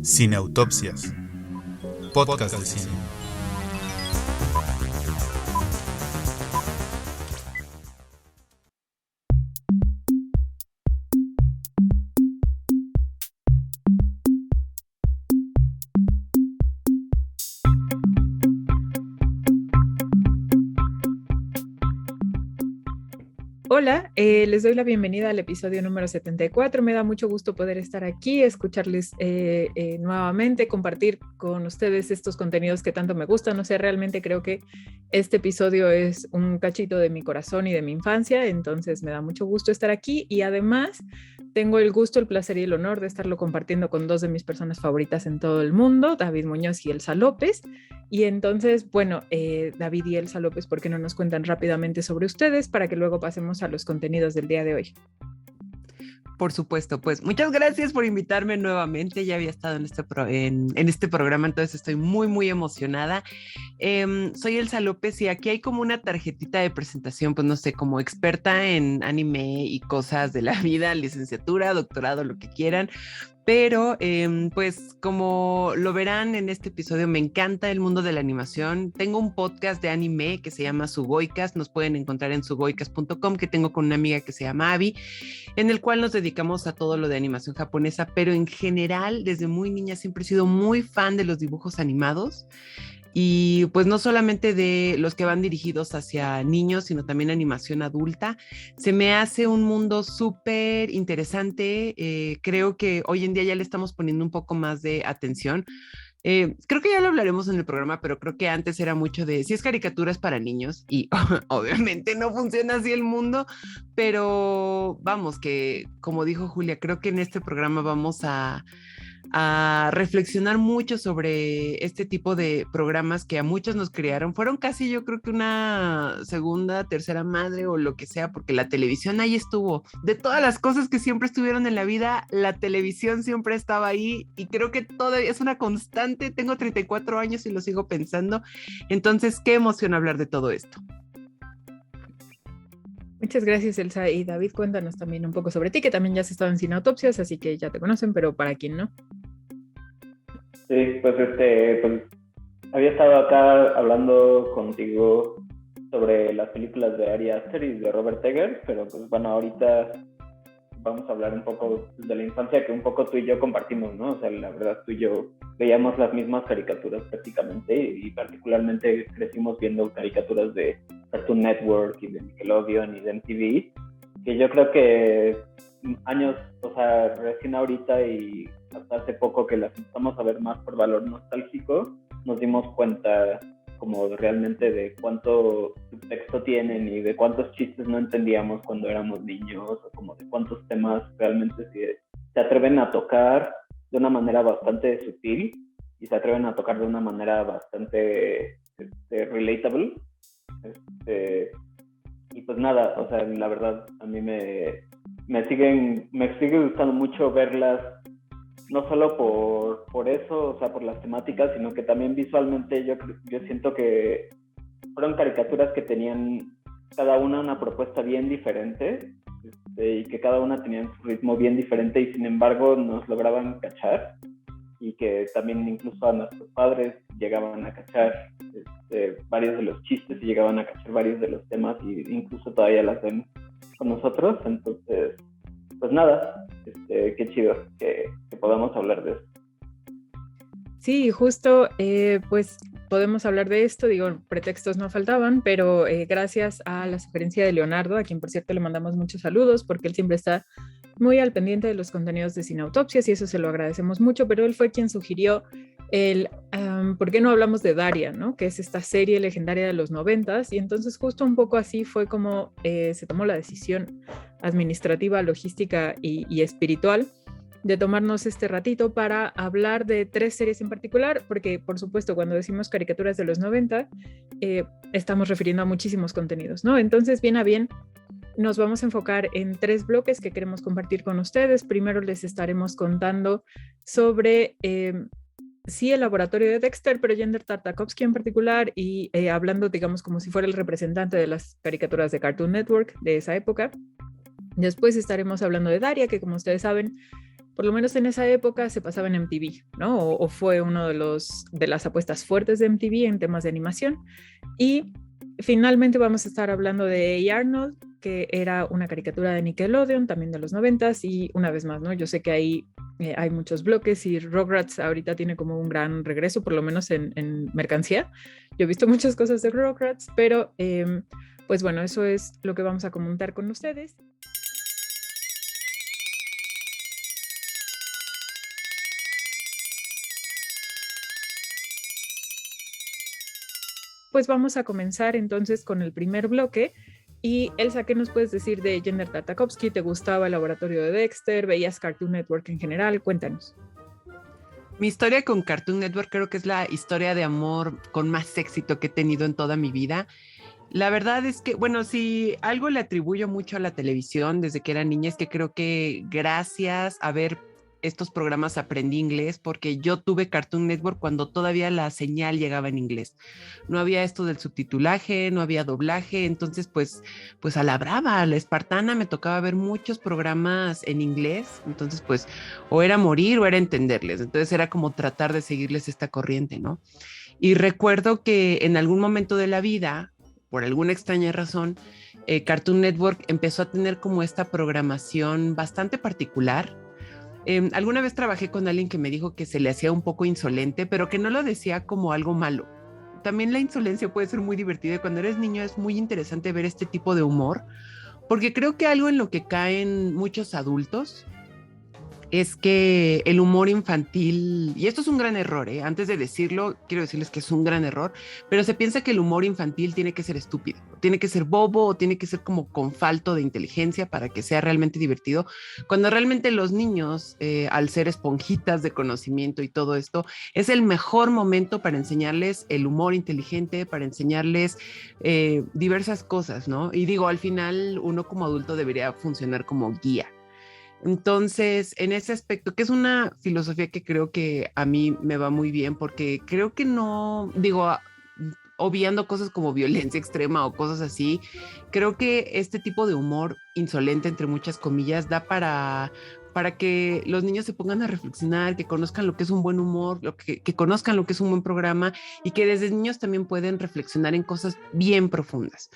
Cineautopsias, podcast de cine. Hola, les doy la bienvenida al episodio número 74. Me da mucho gusto poder estar aquí, escucharles nuevamente, compartir con ustedes estos contenidos que tanto me gustan. O sea, realmente creo que este episodio es un cachito de mi corazón y de mi infancia, entonces me da mucho gusto estar aquí y además tengo el gusto, el placer y el honor de estarlo compartiendo con dos de mis personas favoritas en todo el mundo, David Muñoz y Elsa López. Y entonces, bueno, David y Elsa López, ¿por qué no nos cuentan rápidamente sobre ustedes para que luego pasemos a los contenidos del día de hoy? Por supuesto, pues muchas gracias por invitarme nuevamente. Ya había estado en este programa, entonces estoy muy emocionada. Soy Elsa López y aquí hay como una tarjetita de presentación, pues no sé, como experta en anime y cosas de la vida, licenciatura, doctorado, lo que quieran. Pero pues como lo verán en este episodio, me encanta el mundo de la animación. Tengo un podcast de anime que se llama Sugoicast, nos pueden encontrar en sugoicast.com, que tengo con una amiga que se llama Abby, en el cual nos dedicamos a todo lo de animación japonesa, pero en general desde muy niña siempre he sido muy fan de los dibujos animados. Y pues no solamente de los que van dirigidos hacia niños, sino también animación adulta. Se me hace un mundo súper interesante. Creo que hoy en día ya le estamos poniendo un poco más de atención. Creo que ya lo hablaremos en el programa, pero creo que antes era mucho de si es caricaturas para niños y obviamente no funciona así el mundo, pero vamos, que como dijo Julia, creo que en este programa vamos a reflexionar mucho sobre este tipo de programas que a muchos nos criaron. Fueron casi, yo creo que una segunda, tercera madre o lo que sea, porque la televisión ahí estuvo. De todas las cosas que siempre estuvieron en la vida, la televisión siempre estaba ahí y creo que todavía es una constante. Tengo 34 años y lo sigo pensando. Entonces, qué emoción hablar de todo esto. Muchas gracias, Elsa. Y David, cuéntanos también un poco sobre ti, que también ya has estado en Cineautopsias, así que ya te conocen, pero para quien no. Sí, pues había estado acá hablando contigo sobre las películas de Ari Aster y de Robert Eggers, pero pues bueno, ahorita vamos a hablar un poco de la infancia que un poco tú y yo compartimos, ¿no? O sea, la verdad tú y yo veíamos las mismas caricaturas prácticamente y particularmente crecimos viendo caricaturas de Cartoon Network y de Nickelodeon y de MTV, que yo creo que años, o sea, recién ahorita y hasta hace poco que las empezamos a ver más por valor nostálgico, nos dimos cuenta como realmente de cuánto subtexto tienen y de cuántos chistes no entendíamos cuando éramos niños, o como de cuántos temas realmente se atreven a tocar de una manera bastante sutil y se atreven a tocar de una manera bastante relatable. Y pues nada, o sea, la verdad a mí me sigue gustando mucho verlas, no solo por eso, o sea, por las temáticas, sino que también visualmente yo siento que fueron caricaturas que tenían cada una propuesta bien diferente, y que cada una tenía su ritmo bien diferente y sin embargo nos lograban cachar, y que también incluso a nuestros padres llegaban a cachar varios de los chistes y llegaban a cachar varios de los temas y incluso todavía las ven con nosotros. Entonces, pues nada, qué chido que podamos hablar de eso. Sí, justo, pues podemos hablar de esto, digo, pretextos no faltaban, pero gracias a la sugerencia de Leonardo, a quien por cierto le mandamos muchos saludos, porque él siempre está muy al pendiente de los contenidos de Cineautopsias y eso se lo agradecemos mucho, pero él fue quien sugirió ¿por qué no hablamos de Daria, ¿no? Que es esta serie legendaria de los 90s? Y entonces justo un poco así fue como se tomó la decisión administrativa, logística y espiritual de tomarnos este ratito para hablar de 3 series en particular, porque por supuesto cuando decimos caricaturas de los 90 estamos refiriendo a muchísimos contenidos, ¿no? Entonces bien a bien nos vamos a enfocar en 3 bloques que queremos compartir con ustedes. Primero les estaremos contando sobre sí el laboratorio de Dexter, pero Gender Tartakovsky en particular, y hablando digamos como si fuera el representante de las caricaturas de Cartoon Network de esa época. Después estaremos hablando de Daria, que como ustedes saben por lo menos en esa época se pasaba en MTV, ¿no? O fue uno de las apuestas fuertes de MTV en temas de animación. Y finalmente vamos a estar hablando de Hey Arnold, que era una caricatura de Nickelodeon, también de los 90s, y una vez más, ¿no? Yo sé que ahí hay muchos bloques y Rugrats ahorita tiene como un gran regreso, por lo menos en mercancía. Yo he visto muchas cosas de Rugrats, pero pues bueno, eso es lo que vamos a comentar con ustedes. Pues vamos a comenzar entonces con el primer bloque. Y Elsa, ¿qué nos puedes decir de Genndy Tartakovsky? ¿Te gustaba el laboratorio de Dexter? ¿Veías Cartoon Network en general? Cuéntanos. Mi historia con Cartoon Network creo que es la historia de amor con más éxito que he tenido en toda mi vida. La verdad es que, bueno, si algo le atribuyo mucho a la televisión desde que era niña es que creo que gracias a ver estos programas aprendí inglés, porque yo tuve Cartoon Network cuando todavía la señal llegaba en inglés. No había esto del subtitulaje, no había doblaje, entonces pues a la brava, a la espartana, me tocaba ver muchos programas en inglés, entonces pues o era morir o era entenderles, entonces era como tratar de seguirles esta corriente, ¿no? Y recuerdo que en algún momento de la vida, por alguna extraña razón, Cartoon Network empezó a tener como esta programación bastante particular. Alguna vez trabajé con alguien que me dijo que se le hacía un poco insolente, pero que no lo decía como algo malo. También la insolencia puede ser muy divertida y cuando eres niño es muy interesante ver este tipo de humor, porque creo que algo en lo que caen muchos adultos es que el humor infantil, y esto es un gran error, antes de decirlo, quiero decirles que es un gran error, pero se piensa que el humor infantil tiene que ser estúpido, tiene que ser bobo, o tiene que ser como con falto de inteligencia para que sea realmente divertido, cuando realmente los niños, al ser esponjitas de conocimiento y todo esto, es el mejor momento para enseñarles el humor inteligente, para enseñarles diversas cosas, ¿no? Y digo, al final uno como adulto debería funcionar como guía. Entonces, en ese aspecto, que es una filosofía que creo que a mí me va muy bien, porque creo que no, digo, obviando cosas como violencia extrema o cosas así, creo que este tipo de humor insolente, entre muchas comillas, da para que los niños se pongan a reflexionar, que conozcan lo que es un buen humor, que conozcan lo que es un buen programa y que desde niños también pueden reflexionar en cosas bien profundas.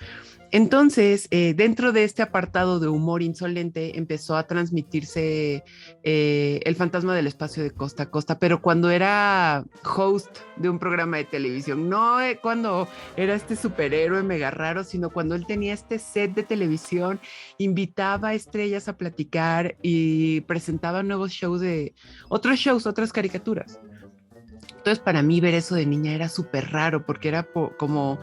Entonces, dentro de este apartado de humor insolente, empezó a transmitirse El Fantasma del Espacio de Costa a Costa, pero cuando era host de un programa de televisión, no cuando era este superhéroe mega raro, sino cuando él tenía este set de televisión, invitaba a estrellas a platicar y presentaba nuevos shows otras caricaturas. Entonces, para mí ver eso de niña era súper raro, porque era como,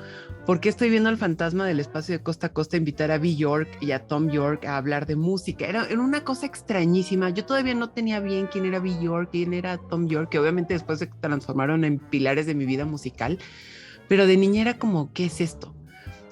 ¿por qué estoy viendo al Fantasma del Espacio de Costa a Costa invitar a Bjork y a Tom York a hablar de música? Era una cosa extrañísima. Yo todavía no tenía bien quién era Bjork, quién era Tom York, que obviamente después se transformaron en pilares de mi vida musical, pero de niña era como, ¿qué es esto?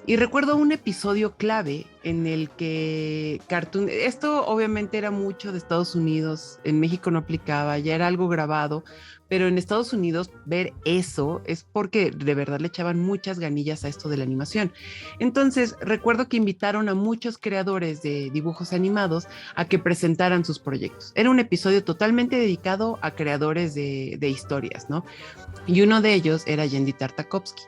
Y recuerdo un episodio clave en el que esto obviamente era mucho de Estados Unidos, en México no aplicaba, ya era algo grabado, pero en Estados Unidos ver eso es porque de verdad le echaban muchas ganillas a esto de la animación. Entonces recuerdo que invitaron a muchos creadores de dibujos animados a que presentaran sus proyectos. Era un episodio totalmente dedicado a creadores de historias, ¿no? Y uno de ellos era Genndy Tartakovsky.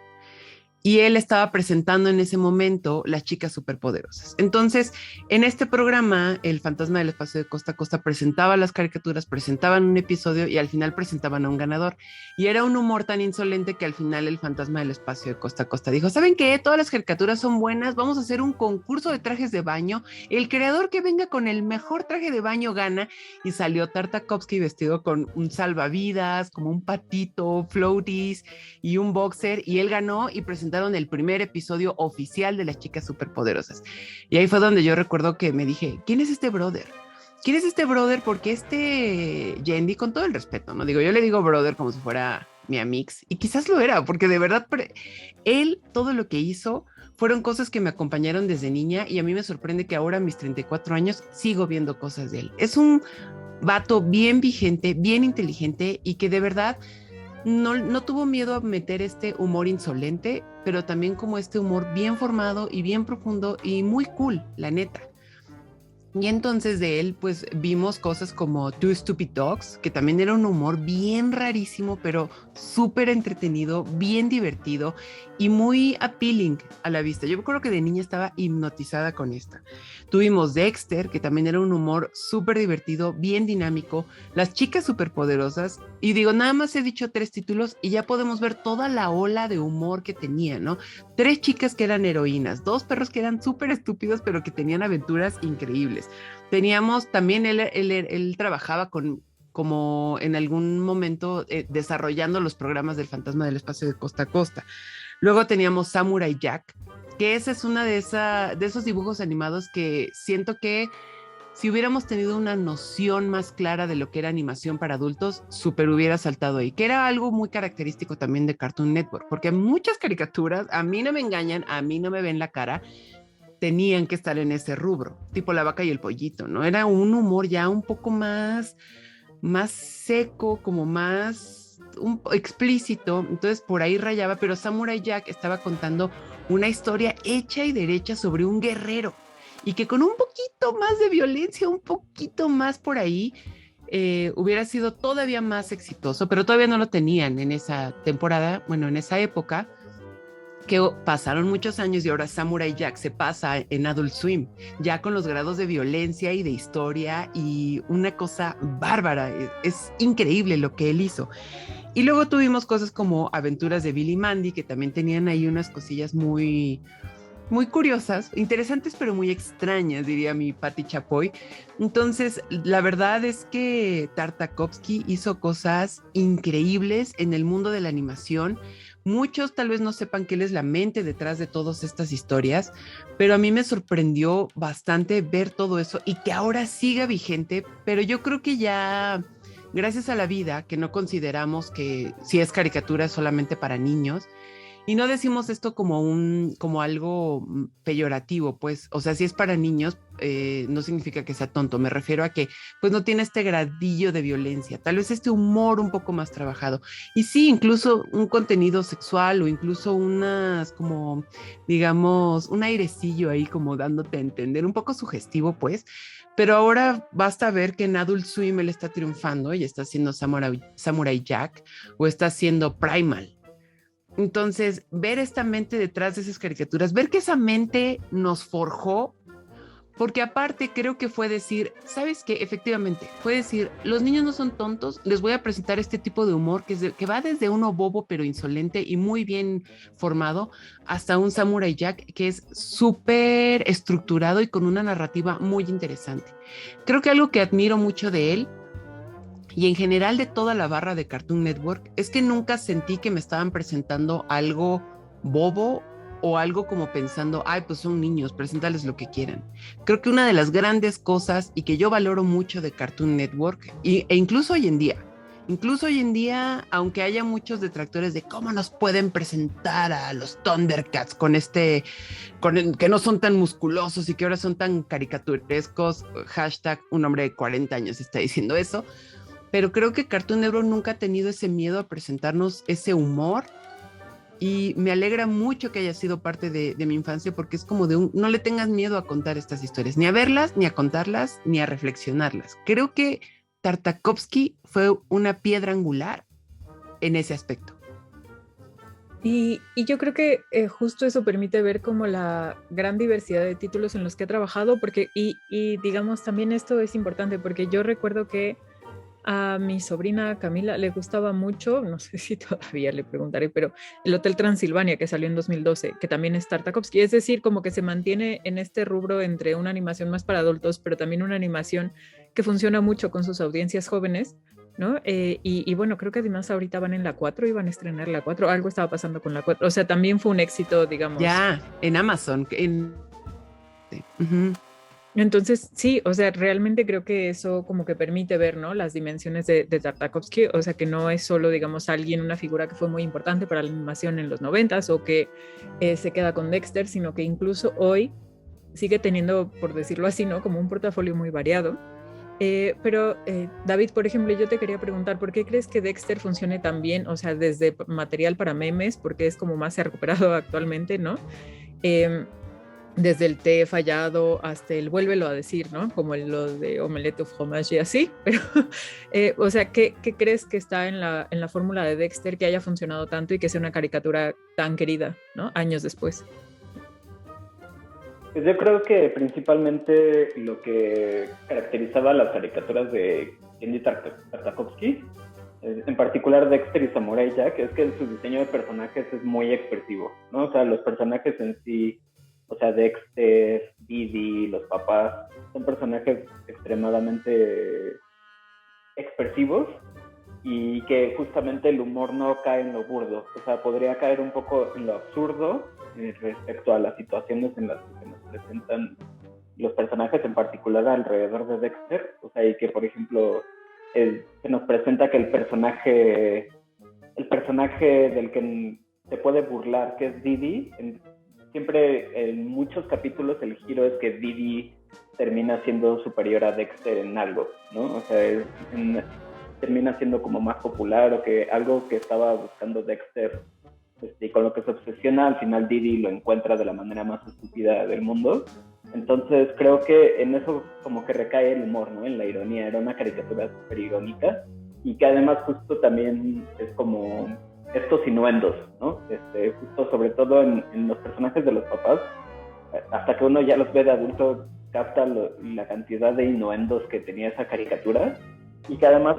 Y él estaba presentando en ese momento Las Chicas Superpoderosas. Entonces, en este programa, El Fantasma del Espacio de Costa a Costa presentaba las caricaturas, presentaban un episodio y al final presentaban a un ganador. Y era un humor tan insolente que al final El Fantasma del Espacio de Costa a Costa dijo, ¿saben qué? Todas las caricaturas son buenas, vamos a hacer un concurso de trajes de baño. El creador que venga con el mejor traje de baño gana. Y salió Tartakovsky vestido con un salvavidas, como un patito, floaties y un boxer. Y él ganó y presentó el primer episodio oficial de Las Chicas Superpoderosas. Y ahí fue donde yo recuerdo que me dije, ¿quién es este brother? ¿Quién es este brother? Porque Genndy, con todo el respeto, ¿no? Digo, yo le digo brother como si fuera mi amix, y quizás lo era, porque de verdad, él, todo lo que hizo, fueron cosas que me acompañaron desde niña, y a mí me sorprende que ahora, a mis 34 años, sigo viendo cosas de él. Es un vato bien vigente, bien inteligente, y que de verdad no tuvo miedo a meter este humor insolente, pero también como este humor bien formado y bien profundo y muy cool, la neta. Y entonces de él, pues vimos cosas como Two Stupid Dogs, que también era un humor bien rarísimo, pero súper entretenido, bien divertido y muy appealing a la vista. Yo creo que de niña estaba hipnotizada con esta. Tuvimos Dexter, que también era un humor súper divertido, bien dinámico. Las chicas superpoderosas, y digo, nada más he dicho 3 títulos y ya podemos ver toda la ola de humor que tenía, ¿no? 3 chicas que eran heroínas, 2 perros que eran súper estúpidos, pero que tenían aventuras increíbles. Teníamos también, él trabajaba como en algún momento desarrollando los programas del Fantasma del Espacio de Costa a Costa. Luego teníamos Samurai Jack, que esa es una de esos dibujos animados que siento que si hubiéramos tenido una noción más clara de lo que era animación para adultos, súper hubiera saltado ahí, que era algo muy característico también de Cartoon Network, porque muchas caricaturas, a mí no me engañan, a mí no me ven la cara, tenían que estar en ese rubro, tipo La Vaca y el Pollito, ¿no? Era un humor ya un poco más seco, como más explícito, entonces por ahí rayaba, pero Samurai Jack estaba contando una historia hecha y derecha sobre un guerrero, y que con un poquito más de violencia, un poquito más por ahí, hubiera sido todavía más exitoso, pero todavía no lo tenían en esa temporada, bueno, en esa época, que pasaron muchos años y ahora Samurai Jack se pasa en Adult Swim, ya con los grados de violencia y de historia y una cosa bárbara, es increíble lo que él hizo. Y luego tuvimos cosas como Aventuras de Billy y Mandy, que también tenían ahí unas cosillas muy curiosas, interesantes, pero muy extrañas, diría mi Patti Chapoy. Entonces, la verdad es que Tartakovsky hizo cosas increíbles en el mundo de la animación. Muchos tal vez no sepan que él es la mente detrás de todas estas historias, pero a mí me sorprendió bastante ver todo eso y que ahora siga vigente, pero yo creo que ya, gracias a la vida, que no consideramos que si es caricatura es solamente para niños. Y no decimos esto como algo peyorativo, pues, o sea, si es para niños, no significa que sea tonto, me refiero a que, pues, no tiene este gradillo de violencia, tal vez este humor un poco más trabajado, y sí, incluso un contenido sexual o incluso unas, como, digamos, un airecillo ahí como dándote a entender, un poco sugestivo, pues, pero ahora basta ver que en Adult Swim él está triunfando y está haciendo Samurai Jack o está haciendo Primal. Entonces, ver esta mente detrás de esas caricaturas, ver que esa mente nos forjó, porque aparte creo que fue decir, ¿sabes qué? Efectivamente, fue decir, los niños no son tontos, les voy a presentar este tipo de humor que va desde uno bobo pero insolente y muy bien formado, hasta un Samurai Jack que es súper estructurado y con una narrativa muy interesante. Creo que algo que admiro mucho de él y en general de toda la barra de Cartoon Network es que nunca sentí que me estaban presentando algo bobo o algo como pensando, ay, pues son niños, preséntales lo que quieran. Creo que una de las grandes cosas y que yo valoro mucho de Cartoon Network e incluso hoy en día, aunque haya muchos detractores de cómo nos pueden presentar a los Thundercats que no son tan musculosos y que ahora son tan caricaturescos, hashtag un hombre de 40 años está diciendo eso, pero creo que Cartoon Network nunca ha tenido ese miedo a presentarnos ese humor y me alegra mucho que haya sido parte de mi infancia porque es como no le tengas miedo a contar estas historias, ni a verlas, ni a contarlas, ni a reflexionarlas. Creo que Tartakovsky fue una piedra angular en ese aspecto. Y yo creo que justo eso permite ver como la gran diversidad de títulos en los que ha trabajado, porque, y digamos también esto es importante porque yo recuerdo que a mi sobrina Camila le gustaba mucho, no sé si todavía le preguntaré, pero el Hotel Transilvania que salió en 2012, que también es Tartakovsky, es decir, como que se mantiene en este rubro entre una animación más para adultos, pero también una animación que funciona mucho con sus audiencias jóvenes, ¿no? Y bueno, creo que además ahorita van en la 4, iban a estrenar la 4, algo estaba pasando con la 4, o sea, también fue un éxito, digamos. Ya, en Amazon. Uh-huh. Entonces, sí, o sea, realmente creo que eso como que permite ver, ¿no? Las dimensiones de Tartakovsky, o sea, que no es solo, digamos, una figura que fue muy importante para la animación en los 90s o que se queda con Dexter, sino que incluso hoy sigue teniendo, por decirlo así, ¿no? Como un portafolio muy variado. Pero David, por ejemplo, yo te quería preguntar, ¿por qué crees que Dexter funcione tan bien? O sea, desde material para memes, porque es como más se ha recuperado actualmente, ¿no? desde el té fallado hasta el vuélvelo a decir, ¿no? Como lo de omelette au fromage y así, pero, o sea, ¿qué crees que está en la fórmula de Dexter que haya funcionado tanto y que sea una caricatura tan querida, ¿no? Años después. Pues yo creo que principalmente lo que caracterizaba las caricaturas de Genndy Tartakovsky, en particular Dexter y Samurai Jack, es que su diseño de personajes es muy expresivo, ¿no? O sea, los personajes en sí, o sea, Dexter, Didi, los papás, son personajes extremadamente expresivos y que justamente el humor no cae en lo burdo, o sea, podría caer un poco en lo absurdo respecto a las situaciones en las que se nos presentan los personajes, en particular alrededor de Dexter, o sea, y que por ejemplo se nos presenta que el personaje del que se puede burlar, que es Didi, siempre en muchos capítulos el giro es que Didi termina siendo superior a Dexter en algo, ¿no? O sea, termina siendo como más popular, o que algo que estaba buscando Dexter y con lo que se obsesiona, al final Didi lo encuentra de la manera más estúpida del mundo. Entonces creo que en eso como que recae el humor, ¿no? En la ironía. Era una caricatura súper irónica y que además justo también es como estos innuendos, ¿no? Justo sobre todo en los personajes de los papás, hasta que uno ya los ve de adulto, capta la cantidad de innuendos que tenía esa caricatura, y que además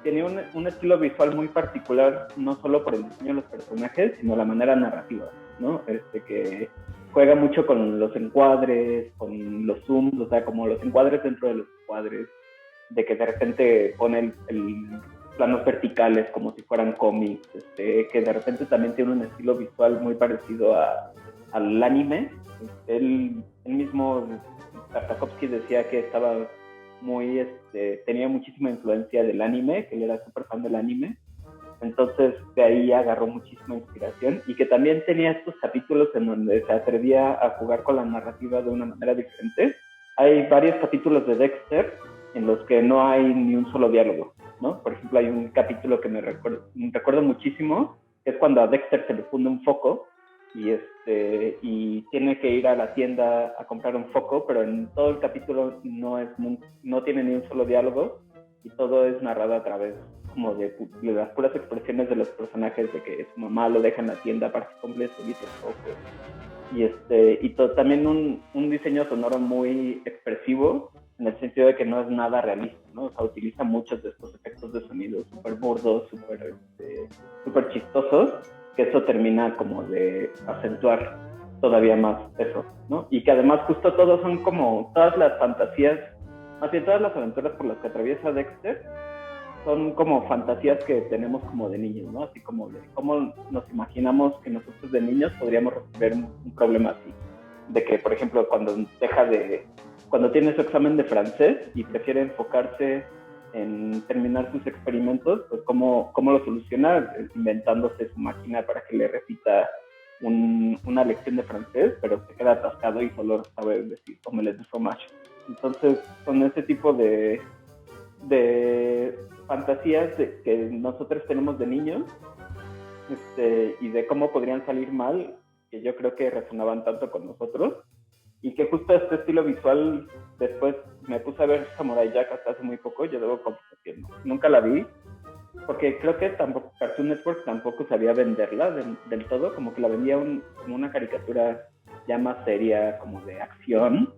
tiene un estilo visual muy particular, no solo por el diseño de los personajes, sino la manera narrativa, ¿no? Que juega mucho con los encuadres, con los zooms, o sea, como los encuadres dentro de los encuadres, de que de repente pone el planos verticales como si fueran cómics, que de repente también tiene un estilo visual muy parecido al anime. Él mismo, Tartakovsky, decía que estaba tenía muchísima influencia del anime, que él era súper fan del anime, entonces de ahí agarró muchísima inspiración, y que también tenía estos capítulos en donde se atrevía a jugar con la narrativa de una manera diferente. Hay varios capítulos de Dexter en los que no hay ni un solo diálogo, ¿no? Por ejemplo, hay un capítulo que me recuerdo muchísimo, que es cuando a Dexter se le funde un foco y tiene que ir a la tienda a comprar un foco, pero en todo el capítulo no tiene ni un solo diálogo, y todo es narrado a través como de las puras expresiones de los personajes, de que su mamá lo deja en la tienda para que compre solito el foco. Y también un diseño sonoro muy expresivo, en el sentido de que no es nada realista, ¿no? O sea, utiliza muchos de estos efectos de sonido súper burdos, súper chistosos, que eso termina como de acentuar todavía más eso, ¿no? Y que además justo todos son como, todas las fantasías, más bien todas las aventuras por las que atraviesa Dexter, son como fantasías que tenemos como de niños, ¿no? Así como de cómo nos imaginamos que nosotros de niños podríamos resolver un problema así. De que, por ejemplo, cuando tiene su examen de francés y prefiere enfocarse en terminar sus experimentos, pues cómo lo soluciona, inventándose su máquina para que le repita una lección de francés, pero se queda atascado y solo sabe decir omelette du fromage. Entonces, son ese tipo de fantasías que nosotros tenemos de niños, y de cómo podrían salir mal, que yo creo que resonaban tanto con nosotros, y que justo este estilo visual, después me puse a ver Samurai Jack hasta hace muy poco. Yo debo confesar que nunca la vi, porque creo que Cartoon Network tampoco sabía venderla del todo, como que la vendía como una caricatura ya más seria, como de acción,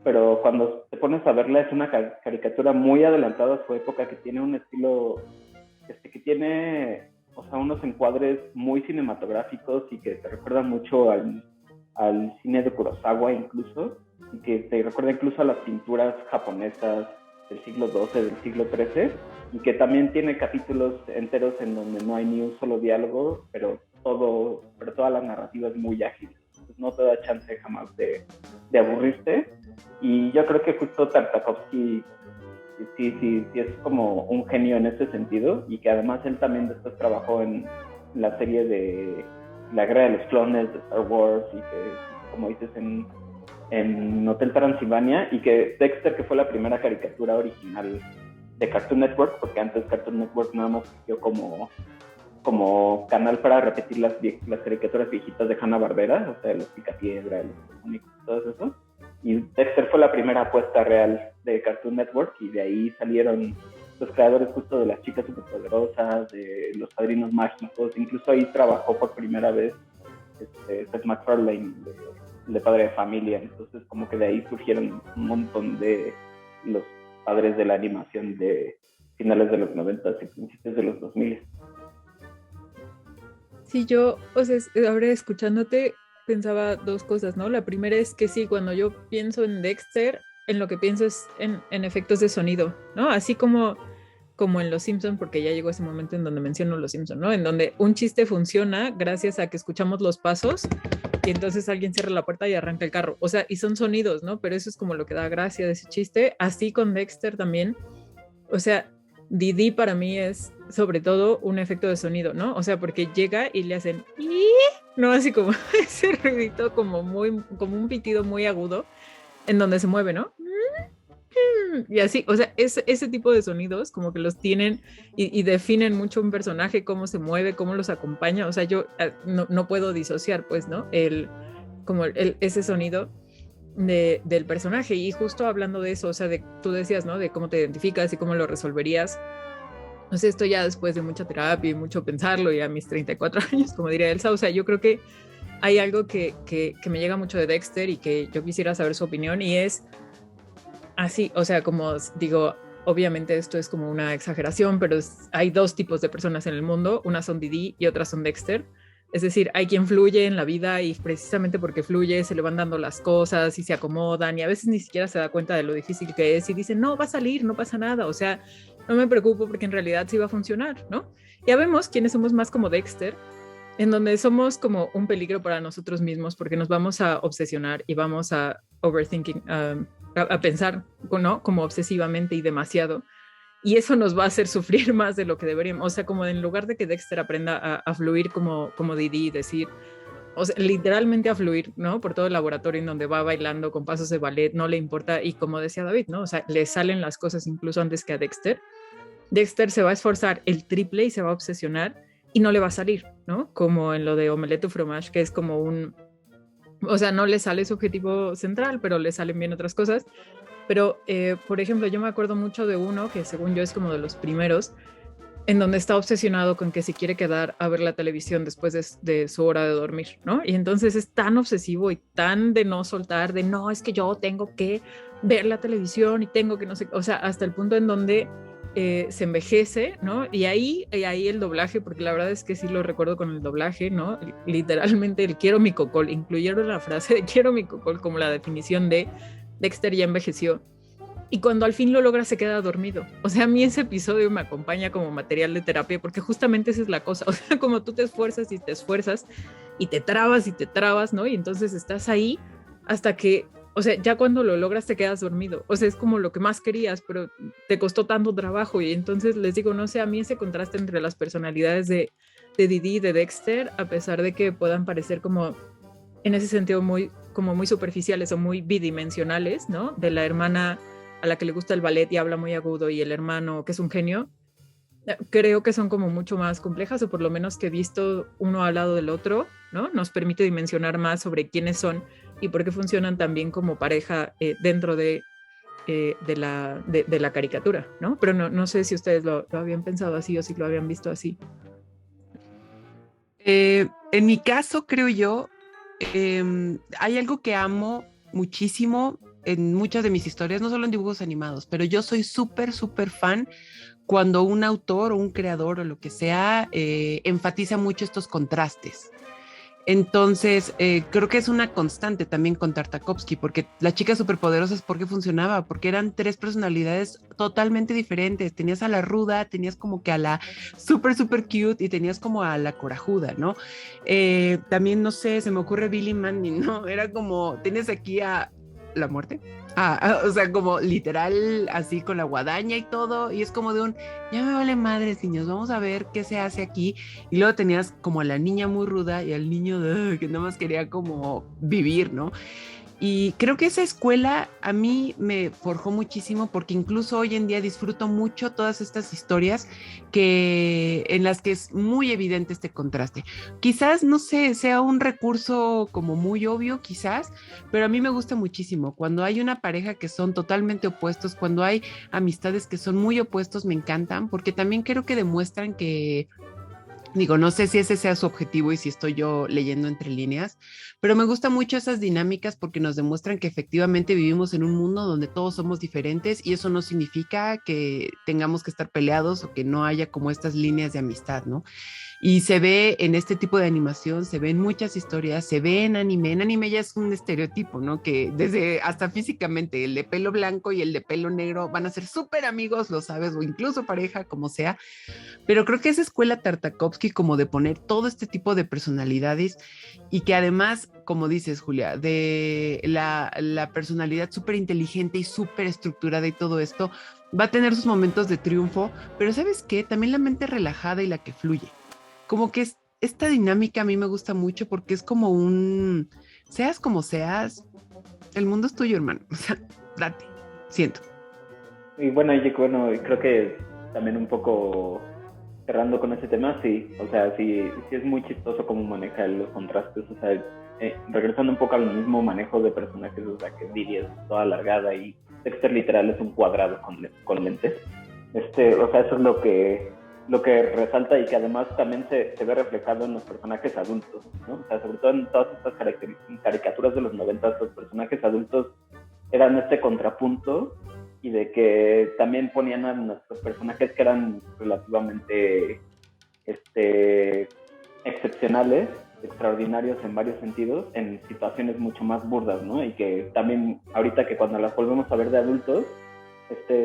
pero cuando te pones a verla es una caricatura muy adelantada a su época, que tiene un estilo, que tiene, o sea, unos encuadres muy cinematográficos y que te recuerda mucho al cine de Kurosawa incluso, y que te recuerda incluso a las pinturas japonesas del siglo XII, del siglo XIII, y que también tiene capítulos enteros en donde no hay ni un solo diálogo, pero toda la narrativa es muy ágil. Entonces no te da chance jamás de aburrirte, y yo creo que justo Tartakovsky sí es como un genio en ese sentido, y que además él también después trabajó en la serie de La Guerra de los Clones de Star Wars, y que, como dices, en Hotel Transilvania, y que Dexter, que fue la primera caricatura original de Cartoon Network, porque antes Cartoon Network nada más surgió como como canal para repetir las caricaturas viejitas de Hanna-Barbera, o sea, los Picapiedra, los Mónicos, todo eso. Y Dexter fue la primera apuesta real de Cartoon Network, y de ahí salieron los creadores justo de las chicas superpoderosas, de los padrinos mágicos. Incluso ahí trabajó por primera vez Seth MacFarlane, de Padre de Familia. Entonces como que de ahí surgieron un montón de los padres de la animación de finales de los 90 y principios de los 2000. Sí, yo, o sea, ahora escuchándote pensaba dos cosas, ¿no? La primera es que sí, cuando yo pienso en Dexter, en lo que pienso es en efectos de sonido, ¿no? Así como en Los Simpson, porque ya llegó ese momento en donde menciono Los Simpson, ¿no? En donde un chiste funciona gracias a que escuchamos los pasos y entonces alguien cierra la puerta y arranca el carro. O sea, y son sonidos, ¿no? Pero eso es como lo que da gracia de ese chiste. Así con Dexter también. O sea, Didi para mí es sobre todo un efecto de sonido, ¿no? O sea, porque llega y le hacen no, así como ese ruidito como un pitido muy agudo en donde se mueve, ¿no? Y así, o sea, ese tipo de sonidos como que los tienen y definen mucho un personaje, cómo se mueve, cómo los acompaña. O sea, yo no puedo disociar, pues, ¿no? Ese sonido del personaje. Y justo hablando de eso, o sea, tú decías, ¿no? De cómo te identificas y cómo lo resolverías. O sea, esto ya después de mucha terapia y mucho pensarlo, y a mis 34 años, como diría Elsa, o sea, yo creo que hay algo que me llega mucho de Dexter y que yo quisiera saber su opinión, y es así, o sea, como digo, obviamente esto es como una exageración, pero hay dos tipos de personas en el mundo, unas son Didi y otras son Dexter. Es decir, hay quien fluye en la vida y precisamente porque fluye se le van dando las cosas y se acomodan, y a veces ni siquiera se da cuenta de lo difícil que es y dice, no, va a salir, no pasa nada, o sea, no me preocupo porque en realidad sí va a funcionar, ¿no? Ya vemos quiénes somos más como Dexter, en donde somos como un peligro para nosotros mismos porque nos vamos a obsesionar y vamos a overthinking, a pensar, ¿no? Como obsesivamente y demasiado. Y eso nos va a hacer sufrir más de lo que deberíamos. O sea, como en lugar de que Dexter aprenda a fluir como Didi, decir, o sea, literalmente a fluir, ¿no? Por todo el laboratorio en donde va bailando con pasos de ballet, no le importa. Y como decía David, ¿no? O sea, le salen las cosas incluso antes que a Dexter. Dexter se va a esforzar el triple y se va a obsesionar y no le va a salir, ¿no? Como en lo de Omelette au fromage, que es como o sea, no le sale su objetivo central, pero le salen bien otras cosas. Pero, por ejemplo, yo me acuerdo mucho de uno que según yo es como de los primeros, en donde está obsesionado con que se quiere quedar a ver la televisión después de su hora de dormir, ¿no? Y entonces es tan obsesivo y tan de no soltar, de no, es que yo tengo que ver la televisión y tengo que no sé, o sea, hasta el punto en donde se envejece, ¿no? Y ahí el doblaje, porque la verdad es que sí lo recuerdo con el doblaje, ¿no? Literalmente el quiero mi cocol, incluyeron la frase de quiero mi cocol como la definición de Dexter ya envejeció. Y cuando al fin lo logra se queda dormido. O sea, a mí ese episodio me acompaña como material de terapia porque justamente esa es la cosa. O sea, como tú te esfuerzas y te trabas, ¿no? Y entonces estás ahí hasta que, o sea, ya cuando lo logras te quedas dormido. O sea, es como lo que más querías, pero te costó tanto trabajo. Y entonces les digo, no sé, a mí ese contraste entre las personalidades de Didi y de Dexter, a pesar de que puedan parecer como, en ese sentido, muy superficiales o muy bidimensionales, ¿no? De la hermana a la que le gusta el ballet y habla muy agudo, y el hermano que es un genio, creo que son como mucho más complejas, o por lo menos que visto uno al lado del otro, ¿no? Nos permite dimensionar más sobre quiénes son y por qué funcionan también como pareja dentro de la caricatura, ¿no? Pero no sé si ustedes lo habían pensado así o si lo habían visto así. En mi caso, creo yo, hay algo que amo muchísimo en muchas de mis historias, no solo en dibujos animados, pero yo soy súper fan cuando un autor o un creador o lo que sea enfatiza mucho estos contrastes. Entonces, creo que es una constante también con Tartakovsky, porque Las chicas superpoderosas, ¿por qué funcionaba? Porque eran tres personalidades totalmente diferentes. Tenías a la ruda, tenías como que a la súper cute y tenías como a la corajuda, ¿no? También, no sé, se me ocurre Billy Manning, ¿no? Era como, tienes aquí a la muerte. O sea, como literal, así con la guadaña y todo, y es como de ya me vale madres, niños, vamos a ver qué se hace aquí. Y luego tenías como a la niña muy ruda y al niño que nada más quería como vivir, ¿no? Y creo que esa escuela a mí me forjó muchísimo porque incluso hoy en día disfruto mucho todas estas historias en las que es muy evidente este contraste. Quizás, no sé, sea un recurso como muy obvio, quizás, pero a mí me gusta muchísimo. Cuando hay una pareja que son totalmente opuestos, cuando hay amistades que son muy opuestos, me encantan porque también creo que demuestran que... Digo, no sé si ese sea su objetivo y si estoy yo leyendo entre líneas, pero me gustan mucho esas dinámicas porque nos demuestran que efectivamente vivimos en un mundo donde todos somos diferentes y eso no significa que tengamos que estar peleados o que no haya como estas líneas de amistad, ¿no? Y se ve en este tipo de animación, se ve en muchas historias, se ve en anime ya es un estereotipo, ¿no? Que desde hasta físicamente el de pelo blanco y el de pelo negro van a ser súper amigos, lo sabes, o incluso pareja, como sea, pero creo que esa escuela Tartakovsky como de poner todo este tipo de personalidades y que además, como dices, Julia, de la personalidad súper inteligente y súper estructurada y todo esto, va a tener sus momentos de triunfo, pero ¿sabes qué? También la mente relajada y la que fluye. Como que esta dinámica a mí me gusta mucho porque es como seas como seas, el mundo es tuyo, hermano. O sea, date, siento. Y bueno, creo que también un poco cerrando con ese tema, sí, o sea, sí es muy chistoso cómo maneja los contrastes, o sea, regresando un poco al mismo manejo de personajes, o sea, que Didi es toda alargada y Dexter literal es un cuadrado con lentes, o sea, eso es lo que resalta y que además también se ve reflejado en los personajes adultos, ¿no? O sea, sobre todo en todas estas caricaturas de los 90, los personajes adultos eran este contrapunto y de que también ponían a nuestros personajes que eran relativamente excepcionales, extraordinarios en varios sentidos, en situaciones mucho más burdas, ¿no? Y que también ahorita que cuando las volvemos a ver de adultos,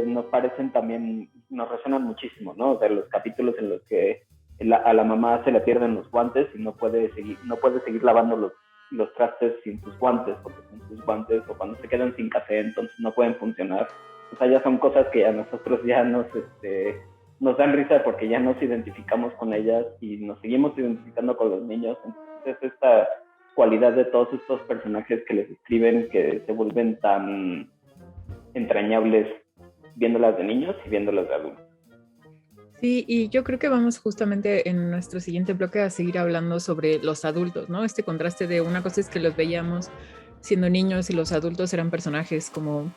nos parecen también, nos resuenan muchísimo, ¿no? O sea, los capítulos en los que a la mamá se le pierden los guantes y no puede seguir lavando los trastes sin sus guantes, porque sin sus guantes, o cuando se quedan sin café, entonces no pueden funcionar. O sea, ya son cosas que a nosotros ya nos dan risa porque ya nos identificamos con ellas y nos seguimos identificando con los niños. Entonces, esta cualidad de todos estos personajes que les escriben, que se vuelven tan entrañables viéndolas de niños y viéndolas de adultos. Sí, y yo creo que vamos justamente en nuestro siguiente bloque a seguir hablando sobre los adultos, ¿no? Este contraste de una cosa es que los veíamos siendo niños y los adultos eran personajes como,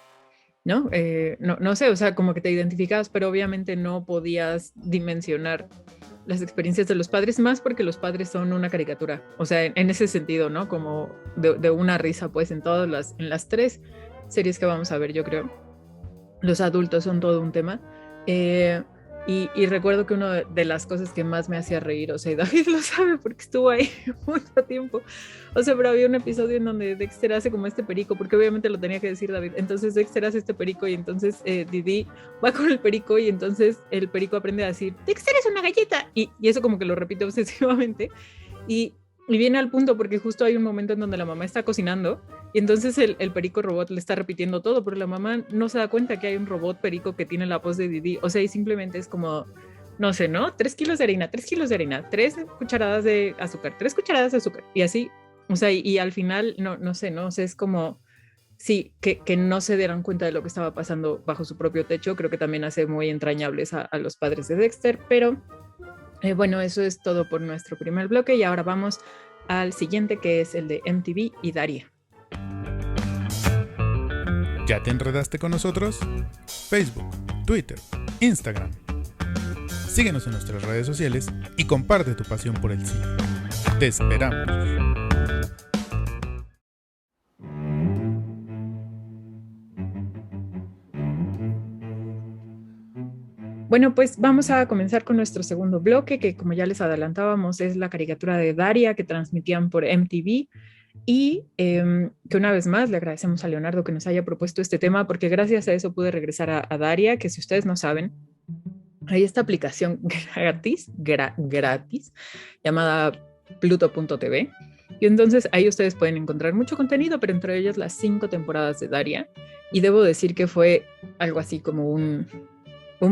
¿no? No sé, o sea, como que te identificabas, pero obviamente no podías dimensionar las experiencias de los padres, más porque los padres son una caricatura, o sea, en ese sentido, ¿no? Como de una risa, pues en las 3 series que vamos a ver, yo creo. Los adultos son todo un tema. Y recuerdo que una de las cosas que más me hacía reír, o sea, David lo sabe porque estuvo ahí mucho tiempo, o sea, pero había un episodio en donde Dexter hace como este perico, porque obviamente lo tenía que decir David, entonces Dexter hace este perico y entonces Didi va con el perico y entonces el perico aprende a decir, Dexter es una galleta, y eso como que lo repite obsesivamente, y viene al punto porque justo hay un momento en donde la mamá está cocinando y entonces el perico robot le está repitiendo todo, pero la mamá no se da cuenta que hay un robot perico que tiene la voz de Didi, o sea, y simplemente es como, no sé, ¿no? 3 kilos de harina, 3 kilos de harina, 3 cucharadas de azúcar, 3 cucharadas de azúcar, y así, o sea, y al final, no sé, es como, sí, que no se dieran cuenta de lo que estaba pasando bajo su propio techo, creo que también hace muy entrañables a los padres de Dexter, pero... bueno, eso es todo por nuestro primer bloque y ahora vamos al siguiente, que es el de MTV y Daria. ¿Ya te enredaste con nosotros? Facebook, Twitter, Instagram. Síguenos en nuestras redes sociales y comparte tu pasión por el cine. Te esperamos. Bueno, pues vamos a comenzar con nuestro segundo bloque, que como ya les adelantábamos es la caricatura de Daria que transmitían por MTV y que una vez más le agradecemos a Leonardo que nos haya propuesto este tema porque gracias a eso pude regresar a Daria, que si ustedes no saben, hay esta aplicación gratis llamada Pluto.tv y entonces ahí ustedes pueden encontrar mucho contenido, pero entre ellas las 5 temporadas de Daria y debo decir que fue algo así como un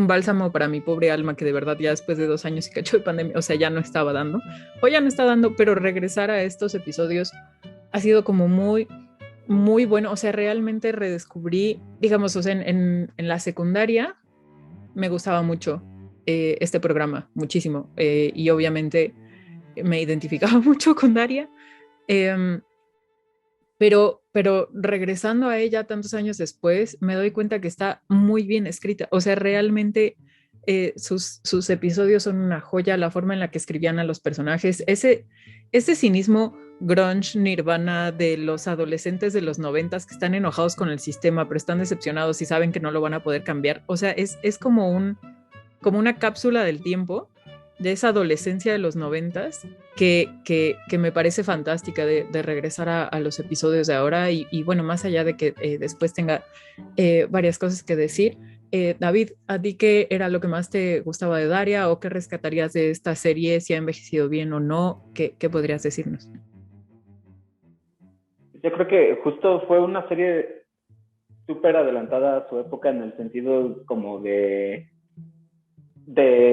bálsamo para mi pobre alma que de verdad ya después de 2 años y cacho de pandemia, o sea, ya no estaba dando, o ya no está dando, pero regresar a estos episodios ha sido como muy, muy bueno, o sea, realmente redescubrí, digamos, o sea, en la secundaria me gustaba mucho este programa, muchísimo, y obviamente me identificaba mucho con Daria, eh, pero regresando a ella tantos años después, me doy cuenta que está muy bien escrita, o sea, realmente sus episodios son una joya, la forma en la que escribían a los personajes, ese cinismo grunge nirvana de los adolescentes de los 90s que están enojados con el sistema, pero están decepcionados y saben que no lo van a poder cambiar, o sea, es como una cápsula del tiempo de esa adolescencia de los 90s que me parece fantástica de regresar a los episodios de ahora y bueno, más allá de que después tenga varias cosas que decir, David, ¿a ti qué era lo que más te gustaba de Daria o qué rescatarías de esta serie, si ha envejecido bien o no? ¿Qué podrías decirnos? Yo creo que justo fue una serie súper adelantada a su época en el sentido como de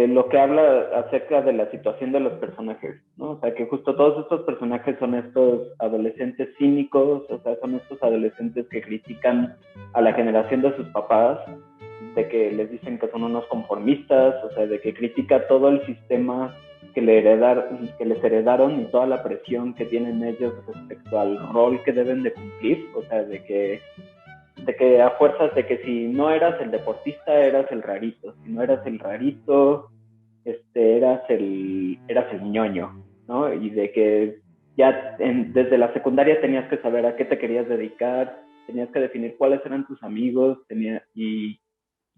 lo que habla acerca de la situación de los personajes, ¿no? O sea, que justo todos estos personajes son estos adolescentes cínicos, o sea, son estos adolescentes que critican a la generación de sus papás, de que les dicen que son unos conformistas, o sea, de que critica todo el sistema que les heredaron y toda la presión que tienen ellos respecto al rol que deben de cumplir, o sea, de que a fuerzas de que si no eras el deportista eras el rarito, si no eras el rarito eras el ñoño, ¿no? Y de que ya desde la secundaria tenías que saber a qué te querías dedicar, tenías que definir cuáles eran tus amigos, y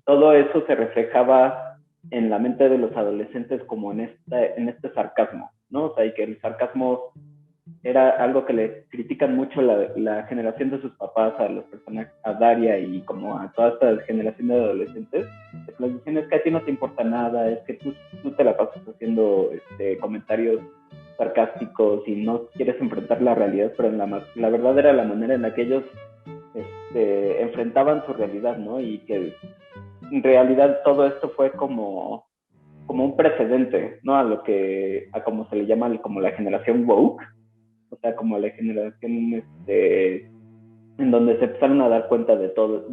todo eso se reflejaba en la mente de los adolescentes como en este sarcasmo, ¿no? O sea, y que el sarcasmo era algo que le critican mucho la generación de sus papás a los personajes, a Daria y como a toda esta generación de adolescentes. Les dicen, es que a ti no te importa nada, es que tú te la pasas haciendo comentarios sarcásticos y no quieres enfrentar la realidad, pero la verdad era la manera en la que ellos enfrentaban su realidad, ¿no? Y que en realidad todo esto fue como un precedente, ¿no? A como se le llama como la generación woke, o sea, como la generación en donde se empezaron a dar cuenta de todos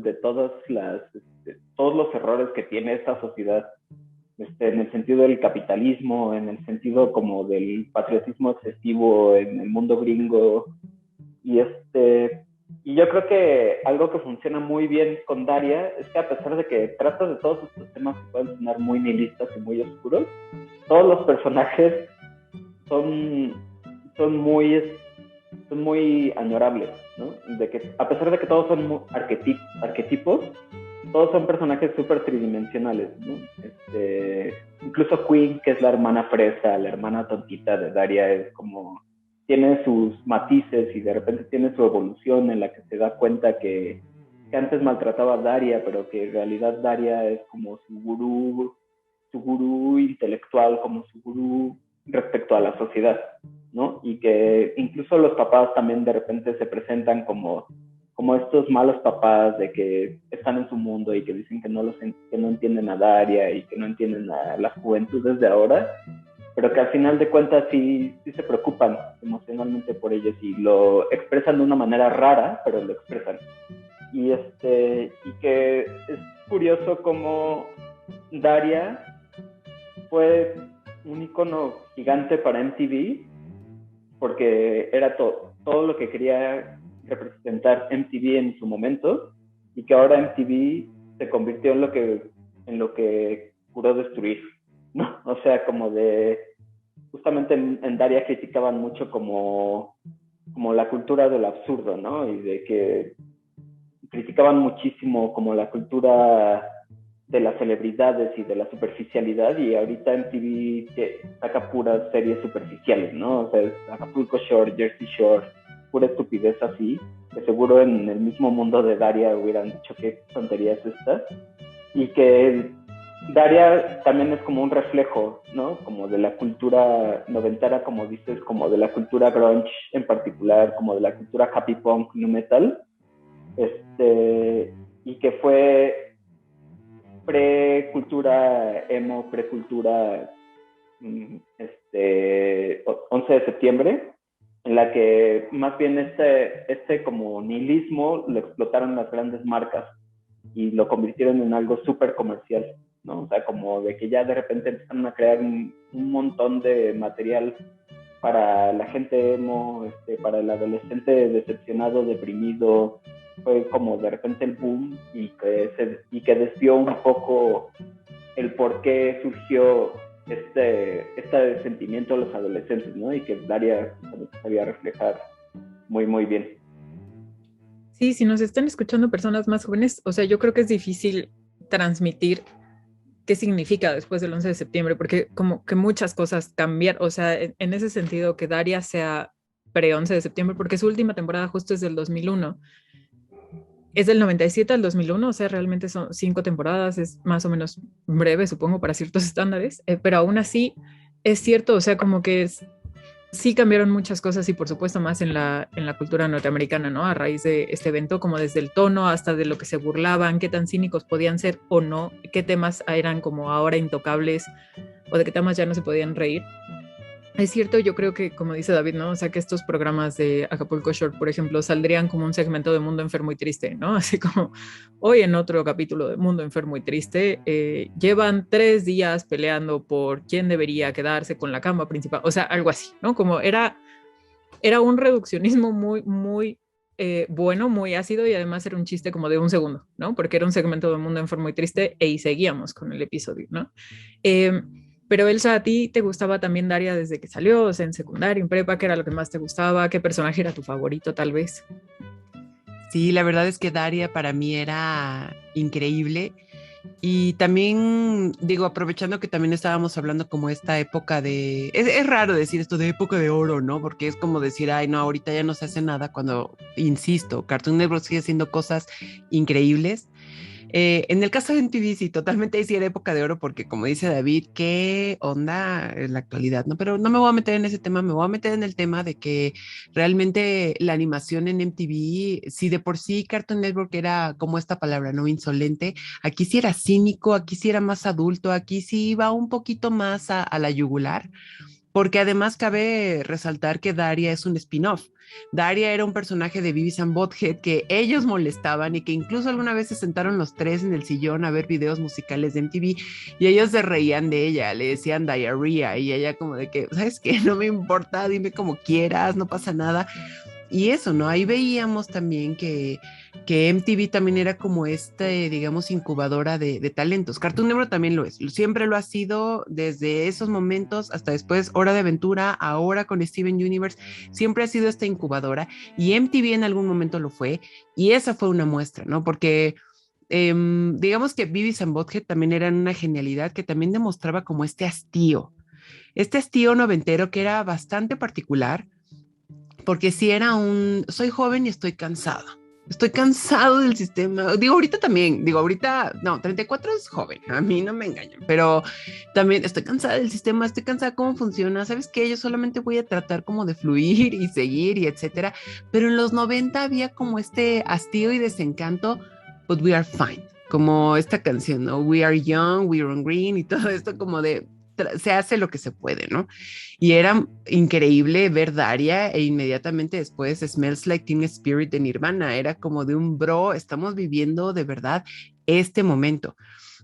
los errores que tiene esta sociedad, en el sentido del capitalismo, en el sentido como del patriotismo excesivo en el mundo gringo, y y yo creo que algo que funciona muy bien con Daria es que a pesar de que trata de todos estos temas que pueden sonar muy nihilistas y muy oscuros, todos los personajes son muy añorables, ¿no? De que a pesar de que todos son arquetipos, todos son personajes súper tridimensionales, ¿no? Incluso Queen, que es la hermana fresa, la hermana tontita de Daria, es como tiene sus matices y de repente tiene su evolución en la que se da cuenta que antes maltrataba a Daria, pero que en realidad Daria es como su gurú intelectual, como su gurú respecto a la sociedad, ¿no? Y que incluso los papás también de repente se presentan como estos malos papás de que están en su mundo y que dicen que no entienden a Daria y que no entienden a las juventudes de ahora, pero que al final de cuentas sí se preocupan emocionalmente por ellos y lo expresan de una manera rara, pero lo expresan. Y que es curioso cómo Daria fue un icono gigante para MTV, porque era todo lo que quería representar MTV en su momento, y que ahora MTV se convirtió en lo que juró destruir, ¿no? O sea, como justamente en Daria criticaban mucho como la cultura del absurdo, ¿no? Y de que criticaban muchísimo como la cultura de las celebridades y de la superficialidad, y ahorita MTV saca puras series superficiales, ¿no? O sea, Acapulco Shore, Jersey Shore, pura estupidez así, que seguro en el mismo mundo de Daria hubieran dicho qué tontería es esta, y que Daria también es como un reflejo, ¿no? Como de la cultura noventera, como dices, como de la cultura grunge en particular, como de la cultura happy punk, nu metal, y que fue precultura emo, precultura 11 de septiembre, en la que más bien este como nihilismo lo explotaron las grandes marcas y lo convirtieron en algo súper comercial, ¿no? O sea, como de que ya de repente empezaron a crear un montón de material para la gente emo, para el adolescente decepcionado, deprimido. Fue como de repente el boom y que desvió un poco el por qué surgió este sentimiento de los adolescentes, ¿no? Y que Daria sabía reflejar muy, muy bien. Sí, si nos están escuchando personas más jóvenes, o sea, yo creo que es difícil transmitir qué significa después del 11 de septiembre, porque como que muchas cosas cambiaron, o sea, en ese sentido que Daria sea pre-11 de septiembre, porque su última temporada justo es del 2001, es del 97 al 2001, o sea, realmente son 5 temporadas, es más o menos breve, supongo, para ciertos estándares, pero aún así es cierto, o sea, como que sí cambiaron muchas cosas y por supuesto más en la cultura norteamericana, ¿no? A raíz de este evento, como desde el tono hasta de lo que se burlaban, qué tan cínicos podían ser o no, qué temas eran como ahora intocables o de qué temas ya no se podían reír. Es cierto, yo creo que, como dice David, ¿no? O sea, que estos programas de Acapulco Short, por ejemplo, saldrían como un segmento de Mundo Enfermo y Triste, ¿no? Así como hoy en otro capítulo de Mundo Enfermo y Triste, llevan 3 días peleando por quién debería quedarse con la cama principal, o sea, algo así, ¿no? Como era un reduccionismo muy, muy bueno, muy ácido y además era un chiste como de un segundo, ¿no? Porque era un segmento de Mundo Enfermo y Triste y seguíamos con el episodio, ¿no? Pero Elsa, ¿a ti te gustaba también Daria desde que salió? O sea, en secundaria, en prepa, ¿qué era lo que más te gustaba? ¿Qué personaje era tu favorito, tal vez? Sí, la verdad es que Daria para mí era increíble. Y también, digo, aprovechando que también estábamos hablando como esta época de... Es raro decir esto de época de oro, ¿no? Porque es como decir, ay, no, ahorita ya no se hace nada cuando, insisto, Cartoon Network sigue haciendo cosas increíbles. En el caso de MTV, sí, totalmente sí era época de oro, porque como dice David, qué onda en la actualidad, ¿no? Pero no me voy a meter en ese tema, me voy a meter en el tema de que realmente la animación en MTV, si de por sí Cartoon Network era como esta palabra, ¿no? Insolente, aquí sí era cínico, aquí sí era más adulto, aquí sí iba un poquito más a la yugular. Porque además cabe resaltar que Daria es un spin-off. Daria era un personaje de Beavis and Butthead que ellos molestaban y que incluso alguna vez se sentaron los tres en el sillón a ver videos musicales de MTV y ellos se reían de ella, le decían diarrhea y ella como de que, ¿sabes qué? No me importa, dime como quieras, no pasa nada. Y eso, ¿no? Ahí veíamos también que MTV también era como digamos, incubadora de talentos. Cartoon Network también lo es, siempre lo ha sido desde esos momentos hasta después Hora de Aventura, ahora con Steven Universe, siempre ha sido esta incubadora y MTV en algún momento lo fue y esa fue una muestra, ¿no? Porque digamos que Beavis and Butthead también eran una genialidad que también demostraba como este hastío noventero que era bastante particular porque si era soy joven y estoy cansado. Estoy cansado del sistema. Digo, ahorita también, no, 34 es joven, a mí no me engañan, pero también estoy cansada del sistema, estoy cansada de cómo funciona. ¿Sabes qué? Yo solamente voy a tratar como de fluir y seguir y etcétera. Pero en los 90 había como este hastío y desencanto, but we are fine. Como esta canción, ¿no? We are young, we run green y todo esto como de se hace lo que se puede, ¿no? Y era increíble ver Daria e inmediatamente después Smells Like Teen Spirit de Nirvana, era como de un bro, estamos viviendo de verdad este momento.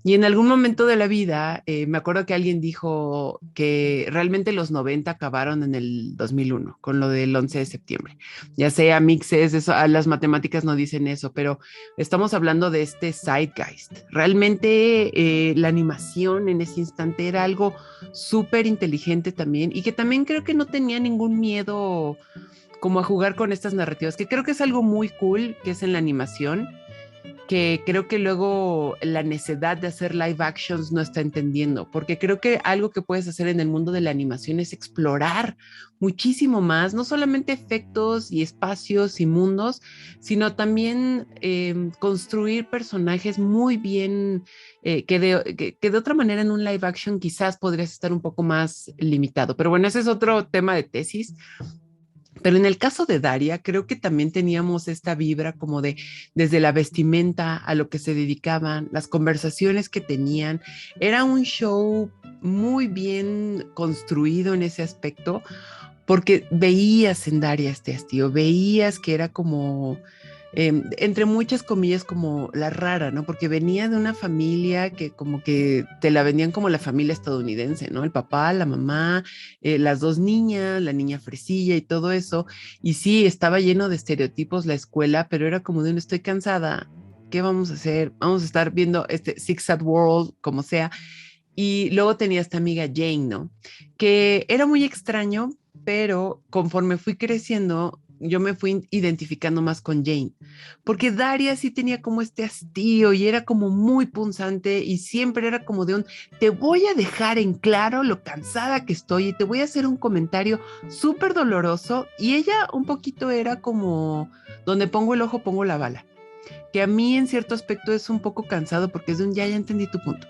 Y en algún momento de la vida, me acuerdo que alguien dijo que realmente los 90 acabaron en el 2001, con lo del 11 de septiembre. Ya sea mixes, eso, las matemáticas no dicen eso, pero estamos hablando de este zeitgeist. Realmente la animación en ese instante era algo súper inteligente también y que también creo que no tenía ningún miedo como a jugar con estas narrativas, que creo que es algo muy cool que es en la animación, que creo que luego la necesidad de hacer live actions no está entendiendo, porque creo que algo que puedes hacer en el mundo de la animación es explorar muchísimo más, no solamente efectos y espacios y mundos, sino también construir personajes muy bien, que de otra manera en un live action quizás podrías estar un poco más limitado. Pero bueno, ese es otro tema de tesis. Pero en el caso de Daria, creo que también teníamos esta vibra como de desde la vestimenta a lo que se dedicaban, las conversaciones que tenían. Era un show muy bien construido en ese aspecto, porque veías en Daria este hastío, veías que era como, entre muchas comillas, como la rara, ¿no? Porque venía de una familia que como que te la vendían como la familia estadounidense, ¿no? El papá, la mamá, las dos niñas, la niña fresilla y todo eso. Y sí, estaba lleno de estereotipos la escuela, pero era como de un estoy cansada, ¿qué vamos a hacer? Vamos a estar viendo este Six at World, como sea. Y luego tenía esta amiga Jane, ¿no? Que era muy extraño, pero conforme fui creciendo, yo me fui identificando más con Jane, porque Daria sí tenía como este hastío y era como muy punzante y siempre era como de un, te voy a dejar en claro lo cansada que estoy y te voy a hacer un comentario súper doloroso, y ella un poquito era como, donde pongo el ojo, pongo la bala, que a mí en cierto aspecto es un poco cansado porque es de un, ya entendí tu punto.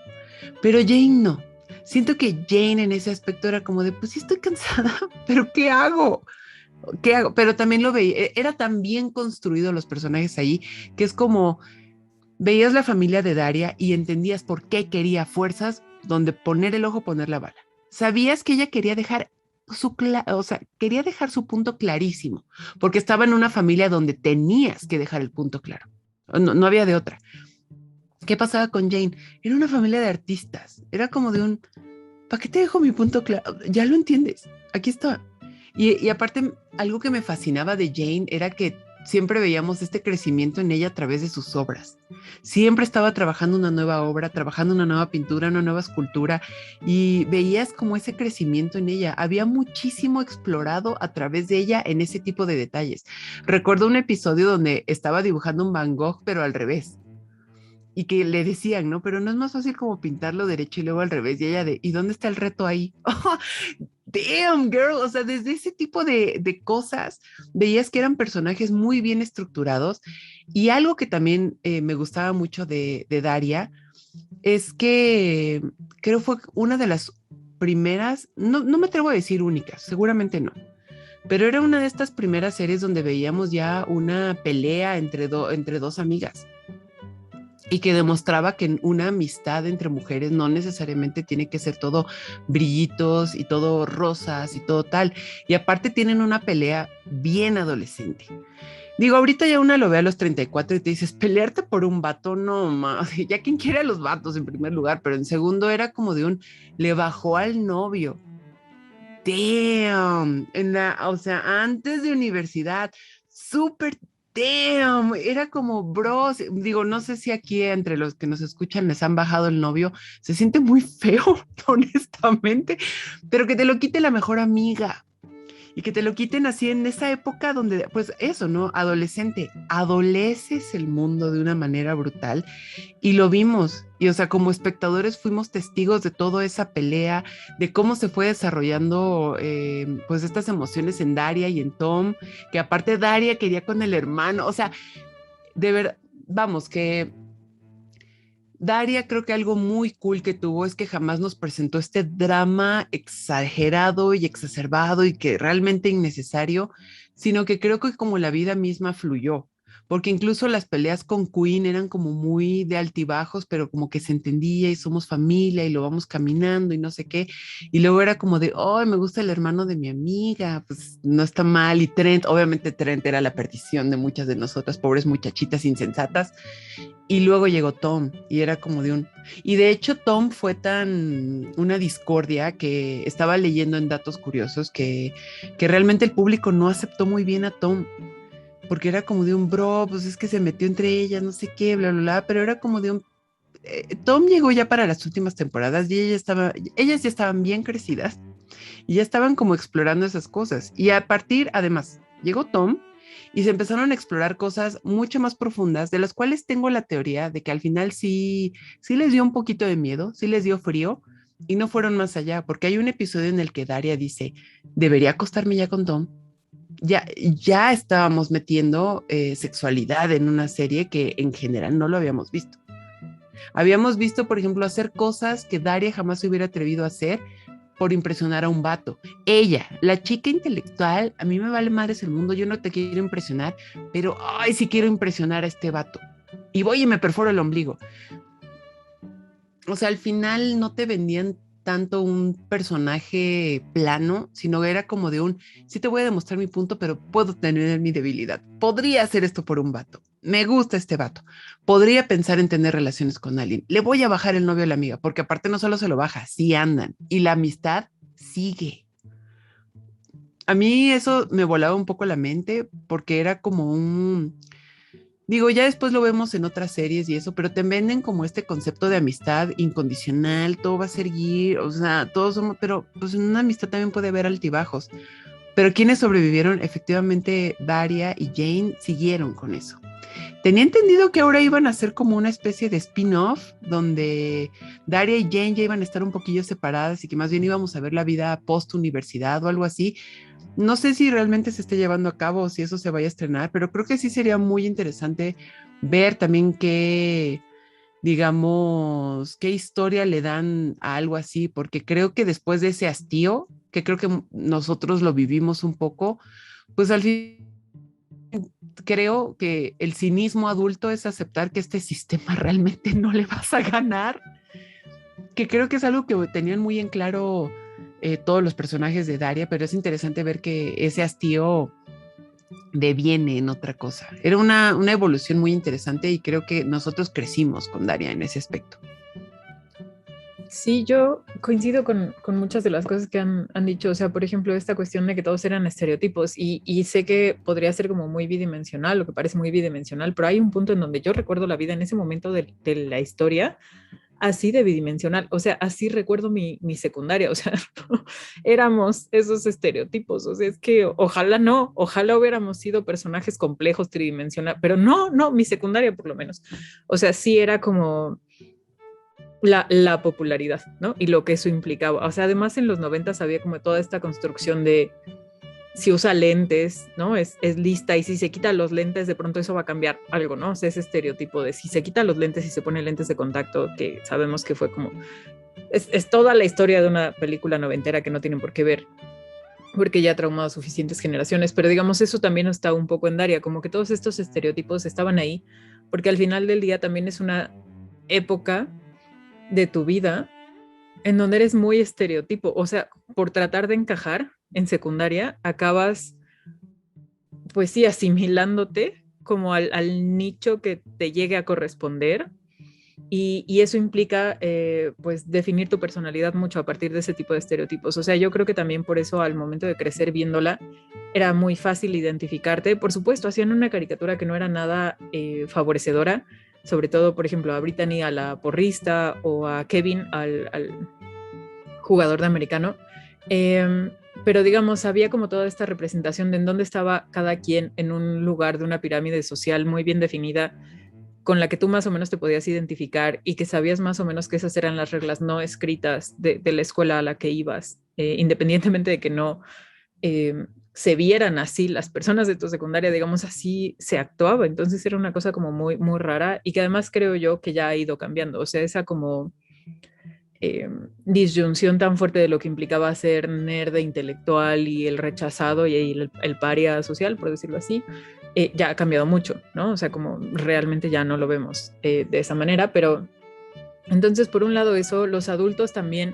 Pero Jane no. Siento que Jane en ese aspecto era como de, pues sí estoy cansada, pero ¿qué hago? ¿Qué hago? Pero también lo veía, era tan bien construido los personajes ahí, que es como, veías la familia de Daria y entendías por qué quería fuerzas donde poner el ojo, poner la bala. Sabías que ella quería dejar o sea, quería dejar su punto clarísimo, porque estaba en una familia donde tenías que dejar el punto claro. No, no había de otra. ¿Qué pasaba con Jane? Era una familia de artistas. Era como de un, ¿para qué te dejo mi punto claro? Ya lo entiendes. Aquí está. Y aparte, algo que me fascinaba de Jane era que siempre veíamos este crecimiento en ella a través de sus obras. Siempre estaba trabajando una nueva obra, trabajando una nueva pintura, una nueva escultura, y veías como ese crecimiento en ella. Había muchísimo explorado a través de ella en ese tipo de detalles. Recuerdo un episodio donde estaba dibujando un Van Gogh, pero al revés. Y que le decían, ¿no? Pero no es más fácil como pintarlo derecho y luego al revés. Y ella de, ¿y dónde está el reto ahí? Oh, damn, girl. O sea, desde ese tipo de cosas veías que eran personajes muy bien estructurados. Y algo que también me gustaba mucho de Daria es que creo fue una de las primeras, no me atrevo a decir únicas, seguramente no. Pero era una de estas primeras series donde veíamos ya una pelea entre dos amigas, y que demostraba que una amistad entre mujeres no necesariamente tiene que ser todo brillitos y todo rosas y todo tal. Y aparte tienen una pelea bien adolescente. Digo, ahorita ya una lo ve a los 34 y te dices, pelearte por un vato, no, más. Ya quien quiere a los vatos en primer lugar, pero en segundo era como de un, le bajó al novio. Damn, o sea, antes de universidad, súper damn, era como bros, digo, no sé si aquí entre los que nos escuchan les han bajado el novio, se siente muy feo, honestamente, pero que te lo quite la mejor amiga. Y que te lo quiten así en esa época donde, pues eso, ¿no? Adolescente, adoleces el mundo de una manera brutal y lo vimos. Y o sea, como espectadores fuimos testigos de toda esa pelea, de cómo se fue desarrollando pues estas emociones en Daria y en Tom, que aparte Daria quería con el hermano, o sea, de verdad, vamos, que Daria creo que algo muy cool que tuvo es que jamás nos presentó este drama exagerado y exacerbado y que realmente innecesario, sino que creo que como la vida misma fluyó, porque incluso las peleas con Queen eran como muy de altibajos, pero como que se entendía y somos familia y lo vamos caminando y no sé qué, y luego era como de, oh, me gusta el hermano de mi amiga, pues no está mal, y Trent, obviamente Trent era la perdición de muchas de nosotras, pobres muchachitas insensatas. Y luego llegó Tom y era como de un... Y de hecho Tom fue tan una discordia que estaba leyendo en datos curiosos que realmente el público no aceptó muy bien a Tom, porque era como de un bro, pues es que se metió entre ellas, no sé qué, bla, bla, bla, pero era como de un... Tom llegó ya para las últimas temporadas y ellas ya estaban bien crecidas y ya estaban como explorando esas cosas. Y a partir, además, llegó Tom y se empezaron a explorar cosas mucho más profundas, de las cuales tengo la teoría de que al final sí les dio un poquito de miedo, sí les dio frío y no fueron más allá, porque hay un episodio en el que Daria dice, debería acostarme ya con Tom. Ya estábamos metiendo sexualidad en una serie que en general no lo habíamos visto. Habíamos visto, por ejemplo, hacer cosas que Daria jamás se hubiera atrevido a hacer por impresionar a un vato. Ella, la chica intelectual, a mí me vale madres el mundo, yo no te quiero impresionar, pero ay, sí quiero impresionar a este vato. Y voy y me perforo el ombligo. O sea, al final no te vendían tanto un personaje plano, sino era como de sí te voy a demostrar mi punto, pero puedo tener mi debilidad. Podría hacer esto por un vato. Me gusta este vato. Podría pensar en tener relaciones con alguien. Le voy a bajar el novio a la amiga, porque aparte no solo se lo baja, sí andan. Y la amistad sigue. A mí eso me volaba un poco la mente porque era como digo, ya después lo vemos en otras series y eso, pero te venden como este concepto de amistad incondicional, todo va a seguir, o sea, todos somos, pero pues en una amistad también puede haber altibajos. Pero quienes sobrevivieron, efectivamente, Daria y Jane siguieron con eso. Tenía entendido que ahora iban a hacer como una especie de spin-off donde Daria y Jane ya iban a estar un poquillo separadas y que más bien íbamos a ver la vida post-universidad o algo así. No sé si realmente se esté llevando a cabo o si eso se vaya a estrenar, pero creo que sí sería muy interesante ver también digamos, qué historia le dan a algo así, porque creo que después de ese hastío, que creo que nosotros lo vivimos un poco, pues al fin creo que el cinismo adulto es aceptar que este sistema realmente no le vas a ganar, que creo que es algo que tenían muy en claro todos los personajes de Daria, pero es interesante ver que ese hastío deviene en otra cosa. Era una evolución muy interesante y creo que nosotros crecimos con Daria en ese aspecto. Sí, yo coincido con muchas de las cosas que han dicho, o sea, por ejemplo, esta cuestión de que todos eran estereotipos y sé que podría ser como muy bidimensional, lo que parece muy bidimensional, pero hay un punto en donde yo recuerdo la vida en ese momento de la historia así de bidimensional, o sea, así recuerdo mi secundaria, o sea, éramos esos estereotipos, o sea, es que ojalá hubiéramos sido personajes complejos, tridimensionales, pero no, mi secundaria por lo menos, o sea, sí era como la popularidad, ¿no? Y lo que eso implicaba. O sea, además en los 90 había como toda esta construcción de si usa lentes, ¿no? Es lista y si se quita los lentes, de pronto eso va a cambiar algo, ¿no? O sea, ese estereotipo de si se quita los lentes y se pone lentes de contacto, que sabemos que fue como... Es toda la historia de una película noventera que no tienen por qué ver, porque ya ha traumado suficientes generaciones, pero digamos, eso también está un poco en Daria, como que todos estos estereotipos estaban ahí, porque al final del día también es una época de tu vida en donde eres muy estereotipo, o sea, por tratar de encajar en secundaria, acabas, pues sí, asimilándote como al nicho que te llegue a corresponder y eso implica, pues, definir tu personalidad mucho a partir de ese tipo de estereotipos. O sea, yo creo que también por eso al momento de crecer viéndola, era muy fácil identificarte. Por supuesto, hacían una caricatura que no era nada favorecedora, sobre todo, por ejemplo, a Brittany, a la porrista, o a Kevin, al jugador de americano. Pero digamos, había como toda esta representación de en dónde estaba cada quien en un lugar de una pirámide social muy bien definida, con la que tú más o menos te podías identificar y que sabías más o menos que esas eran las reglas no escritas de la escuela a la que ibas, independientemente de que no se vieran así las personas de tu secundaria, digamos, así se actuaba. Entonces era una cosa como muy, muy rara y que además creo yo que ya ha ido cambiando. O sea, esa como disyunción tan fuerte de lo que implicaba ser nerd intelectual y el rechazado y el paria social, por decirlo así, ya ha cambiado mucho, ¿no? O sea, como realmente ya no lo vemos de esa manera, pero entonces, por un lado eso, los adultos también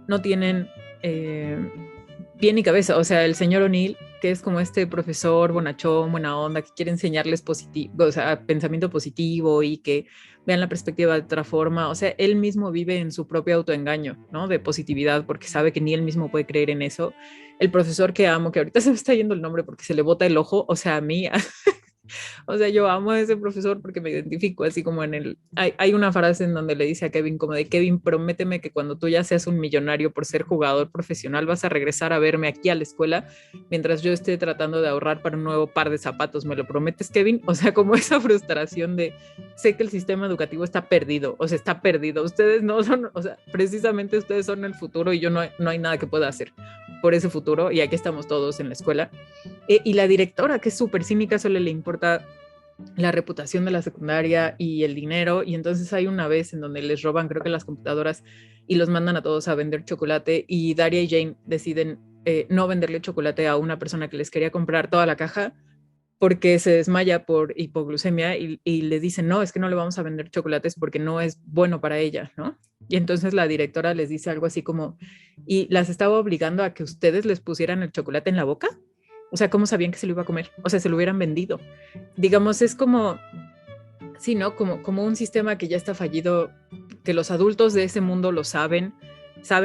no tienen pie ni cabeza, o sea, el señor O'Neill, que es como este profesor bonachón, buena onda, que quiere enseñarles positivo, o sea, pensamiento positivo y que vean la perspectiva de otra forma, o sea, él mismo vive en su propio autoengaño, ¿no? De positividad, porque sabe que ni él mismo puede creer en eso. El profesor que amo, que ahorita se me está yendo el nombre porque se le bota el ojo, o sea, a mí... O sea, yo amo a ese profesor porque me identifico, así como hay una frase en donde le dice a Kevin como de Kevin, prométeme que cuando tú ya seas un millonario por ser jugador profesional vas a regresar a verme aquí a la escuela mientras yo esté tratando de ahorrar para un nuevo par de zapatos, ¿me lo prometes, Kevin? O sea, como esa frustración de sé que el sistema educativo está perdido, o sea, está perdido, ustedes no son, o sea, precisamente ustedes son el futuro y yo no hay nada que pueda hacer por ese futuro y aquí estamos todos en la escuela. Y la directora, que es súper cínica, solo le importa la reputación de la secundaria y el dinero, y entonces hay una vez en donde les roban, creo que las computadoras, y los mandan a todos a vender chocolate, y Daria y Jane deciden no venderle chocolate a una persona que les quería comprar toda la caja, porque se desmaya por hipoglucemia, y le dicen, no, es que no le vamos a vender chocolates porque no es bueno para ella, ¿no? Y entonces la directora les dice algo así como, y las estaba obligando a que ustedes les pusieran el chocolate en la boca. O sea, ¿cómo sabían que se lo iba a comer? O sea, se lo hubieran vendido. Digamos, es como, sí, ¿no? Como un sistema que ya está fallido, que los adultos de ese mundo lo saben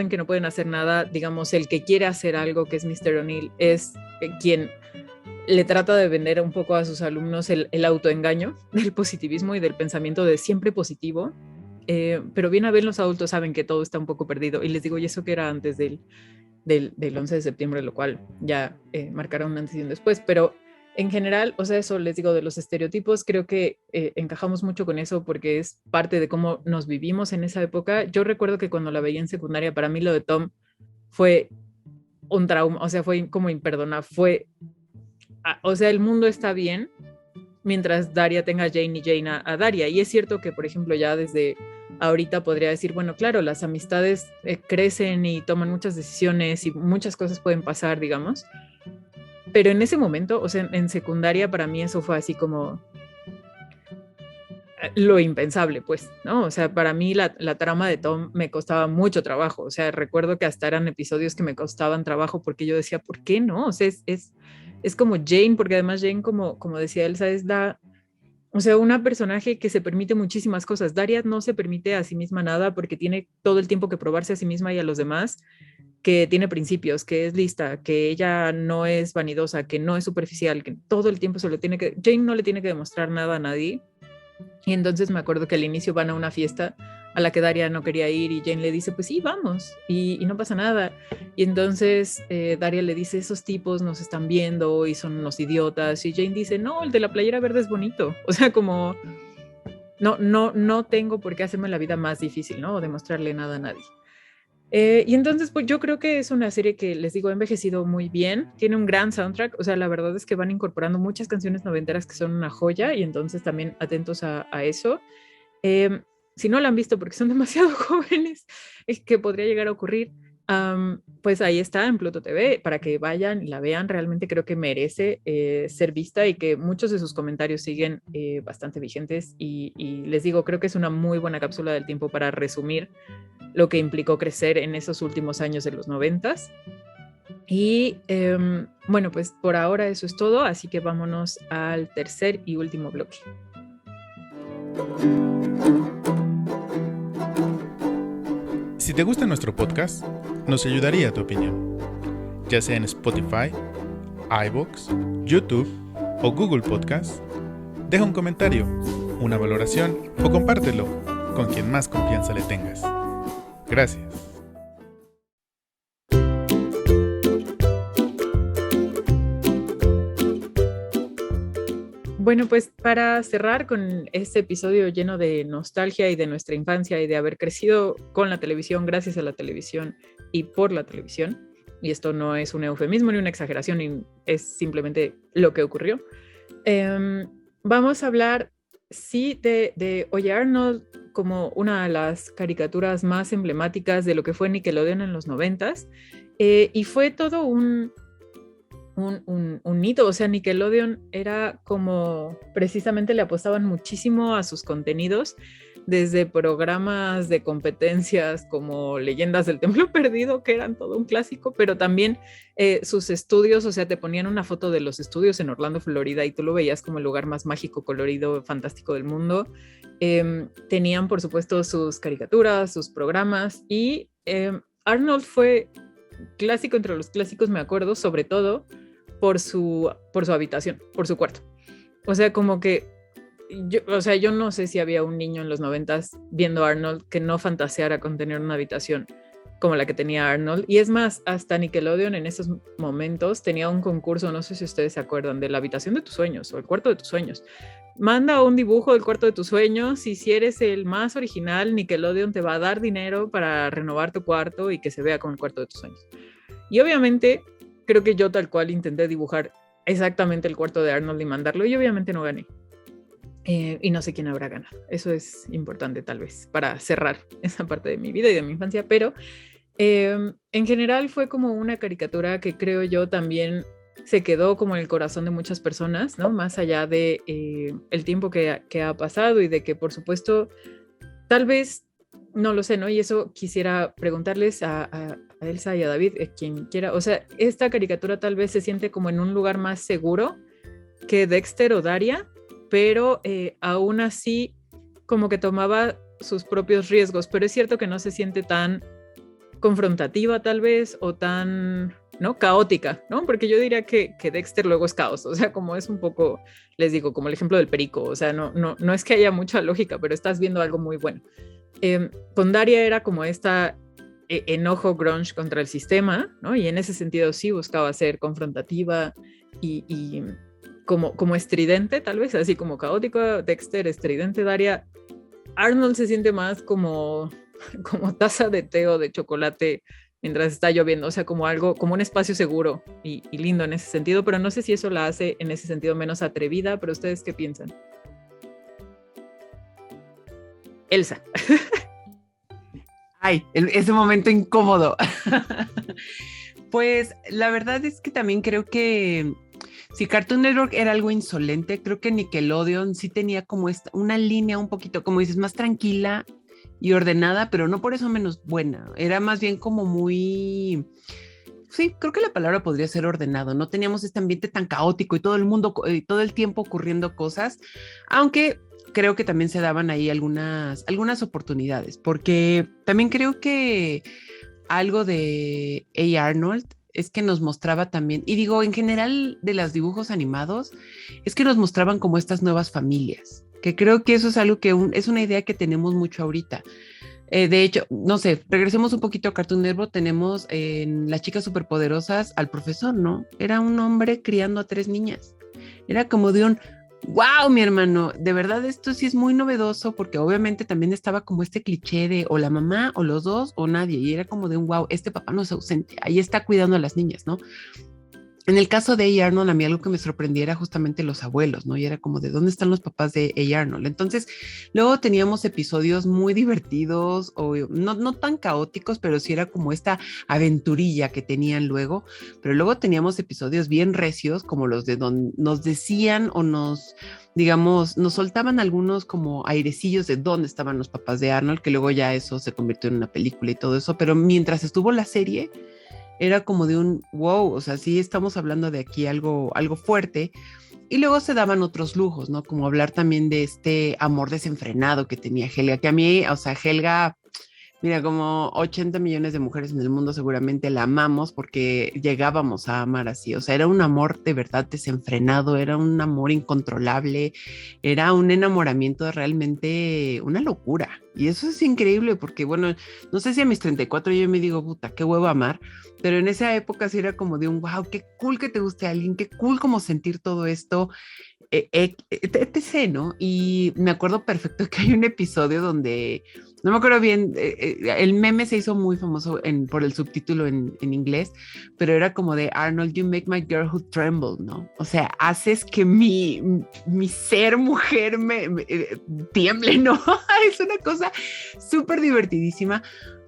que no pueden hacer nada. Digamos, el que quiere hacer algo, que es Mr. O'Neill, es quien le trata de vender un poco a sus alumnos el autoengaño del positivismo y del pensamiento de siempre positivo. Pero bien a ver, los adultos saben que todo está un poco perdido. Y les digo, y eso que era antes del 11 de septiembre, lo cual ya marcará un antes y un después, pero en general, o sea, eso les digo de los estereotipos, creo que encajamos mucho con eso porque es parte de cómo nos vivimos en esa época. Yo recuerdo que cuando la veía en secundaria, para mí lo de Tom fue un trauma, o sea, fue como imperdonable, o sea, el mundo está bien mientras Daria tenga a Jane y Jane a Daria, y es cierto que, por ejemplo, ya desde ahorita podría decir, bueno, claro, las amistades crecen y toman muchas decisiones y muchas cosas pueden pasar, digamos, pero en ese momento, o sea, en secundaria para mí eso fue así como lo impensable, pues, ¿no? O sea, para mí la trama de Tom me costaba mucho trabajo, o sea, recuerdo que hasta eran episodios que me costaban trabajo porque yo decía, ¿por qué no? O sea, es como Jane, porque además Jane, como decía Elsa, es o sea, una personaje que se permite muchísimas cosas. Daria no se permite a sí misma nada porque tiene todo el tiempo que probarse a sí misma y a los demás que tiene principios, que es lista, que ella no es vanidosa, que no es superficial, que todo el tiempo Jane no le tiene que demostrar nada a nadie. Y entonces me acuerdo que al inicio van a una fiesta a la que Daria no quería ir y Jane le dice, pues sí, vamos, y no pasa nada. Y entonces Daria le dice, esos tipos nos están viendo y son unos idiotas. Y Jane dice, no, el de la playera verde es bonito. O sea, como no tengo por qué hacerme la vida más difícil, ¿no? O demostrarle nada a nadie. Y entonces, pues yo creo que es una serie que, les digo, ha envejecido muy bien, tiene un gran soundtrack, o sea, la verdad es que van incorporando muchas canciones noventeras que son una joya, y entonces también atentos a eso. Si no la han visto porque son demasiado jóvenes, es que podría llegar a ocurrir, pues ahí está en Pluto TV, para que vayan y la vean, realmente creo que merece ser vista y que muchos de sus comentarios siguen bastante vigentes, y les digo, creo que es una muy buena cápsula del tiempo para resumir lo que implicó crecer en esos últimos años de los 90s. Y bueno, pues por ahora eso es todo, así que vámonos al tercer y último bloque. Si te gusta nuestro podcast, nos ayudaría tu opinión, ya sea en Spotify, iVoox, YouTube o Google Podcast. Deja un comentario, una valoración o compártelo con quien más confianza le tengas. Gracias. Bueno, pues para cerrar con este episodio lleno de nostalgia y de nuestra infancia y de haber crecido con la televisión, gracias a la televisión y por la televisión, y esto no es un eufemismo ni una exageración, es simplemente lo que ocurrió, vamos a hablar, sí, de Oye Arnold como una de las caricaturas más emblemáticas de lo que fue Nickelodeon en los 90s, y fue todo un hito. O sea, Nickelodeon era como, precisamente le apostaban muchísimo a sus contenidos, desde programas de competencias como Leyendas del Templo Perdido, que eran todo un clásico, pero también sus estudios, o sea, te ponían una foto de los estudios en Orlando, Florida, y tú lo veías como el lugar más mágico, colorido, fantástico del mundo. Tenían, por supuesto, sus caricaturas, sus programas, y Arnold fue clásico entre los clásicos, me acuerdo, sobre todo por su habitación, por su cuarto. O sea, como que yo no sé si había un niño en los 90s viendo Arnold que no fantaseara con tener una habitación como la que tenía Arnold. Y es más, hasta Nickelodeon en esos momentos tenía un concurso, no sé si ustedes se acuerdan, de la habitación de tus sueños o el cuarto de tus sueños. Manda un dibujo del cuarto de tus sueños, y si eres el más original, Nickelodeon te va a dar dinero para renovar tu cuarto y que se vea como el cuarto de tus sueños. Y obviamente creo que yo tal cual intenté dibujar exactamente el cuarto de Arnold y mandarlo, y obviamente no gané. Y no sé quién habrá ganado. Eso es importante tal vez para cerrar esa parte de mi vida y de mi infancia, pero en general fue como una caricatura que creo yo también se quedó como en el corazón de muchas personas, ¿no? Más allá de el tiempo que ha pasado, y de que por supuesto tal vez No lo sé, ¿no? Y eso quisiera preguntarles a Elsa y a David, quien quiera. O sea, esta caricatura tal vez se siente como en un lugar más seguro que Dexter o Daria, pero aún así como que tomaba sus propios riesgos. Pero es cierto que no se siente tan confrontativa tal vez o tan, ¿no? Caótica, ¿no? Porque yo diría que Dexter luego es caos, o sea, como es un poco, les digo, como el ejemplo del perico, o sea, no es que haya mucha lógica, pero estás viendo algo muy bueno. Con Daria era como esta enojo grunge contra el sistema, ¿no? Y en ese sentido sí buscaba ser confrontativa y como estridente, tal vez, así como caótico. Dexter, estridente. Daria. Arnold se siente más como taza de té o de chocolate mientras está lloviendo, o sea, como algo, como un espacio seguro y lindo en ese sentido, pero no sé si eso la hace en ese sentido menos atrevida, pero ¿ustedes qué piensan? Elsa. Ay, ese momento incómodo. Pues la verdad es que también creo que si Cartoon Network era algo insolente, creo que Nickelodeon sí tenía como una línea un poquito, como dices, más tranquila y ordenada, pero no por eso menos buena. Era más bien como muy... Sí, creo que la palabra podría ser ordenado. No teníamos este ambiente tan caótico y todo el mundo, todo el tiempo ocurriendo cosas, aunque creo que también se daban ahí algunas oportunidades, porque también creo que algo de A. Arnold es que nos mostraba también, y digo, en general de los dibujos animados, es que nos mostraban como estas nuevas familias, que creo que eso es algo que es una idea que tenemos mucho ahorita. De hecho, no sé, regresemos un poquito a Cartoon Network, tenemos en Las Chicas Superpoderosas al profesor, ¿no? Era un hombre criando a 3 niñas. Era como de un, wow, mi hermano, de verdad esto sí es muy novedoso, porque obviamente también estaba como este cliché de o la mamá o los dos o nadie, y era como de un wow, este papá no es ausente, ahí está cuidando a las niñas, ¿no? En el caso de A. Arnold, a mí algo que me sorprendía era justamente los abuelos, ¿no? Y era como de dónde están los papás de A. Arnold. Entonces, luego teníamos episodios muy divertidos o no tan caóticos, pero sí era como esta aventurilla que tenían luego. Pero luego teníamos episodios bien recios, como los de donde nos decían o nos soltaban algunos como airecillos de dónde estaban los papás de Arnold, que luego ya eso se convirtió en una película y todo eso. Pero mientras estuvo la serie, era como de un wow, o sea, sí estamos hablando de aquí algo fuerte. Y luego se daban otros lujos, ¿no? Como hablar también de este amor desenfrenado que tenía Helga, que a mí, o sea, Helga, mira, como 80 millones de mujeres en el mundo seguramente la amamos porque llegábamos a amar así, o sea, era un amor de verdad desenfrenado, era un amor incontrolable, era un enamoramiento realmente una locura. Y eso es increíble porque, bueno, no sé si a mis 34 yo me digo, puta, qué huevo amar, pero en esa época sí era como de un wow, qué cool que te guste a alguien, qué cool como sentir todo esto, etc., ¿no? Y me acuerdo perfecto que hay un episodio donde, no me acuerdo bien, el meme se hizo muy famoso por el subtítulo en inglés, pero era como de Arnold, you make my girlhood tremble, ¿no? O sea, haces que mi ser mujer me tiemble, ¿no? Es una cosa súper divertidísima.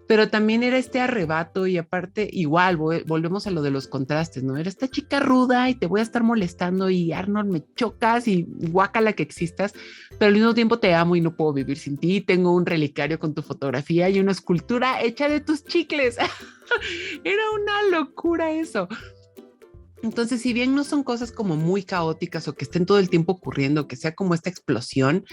Pero también era este arrebato y aparte igual volvemos a lo de los contrastes, ¿no? Era esta chica ruda y te voy a estar molestando y Arnold me chocas y guácala que existas, pero al mismo tiempo te amo y no puedo vivir sin ti, tengo un relicario con tu fotografía y una escultura hecha de tus chicles. Era una locura eso. Entonces, si bien no son cosas como muy caóticas o que estén todo el tiempo ocurriendo, que sea como esta explosión,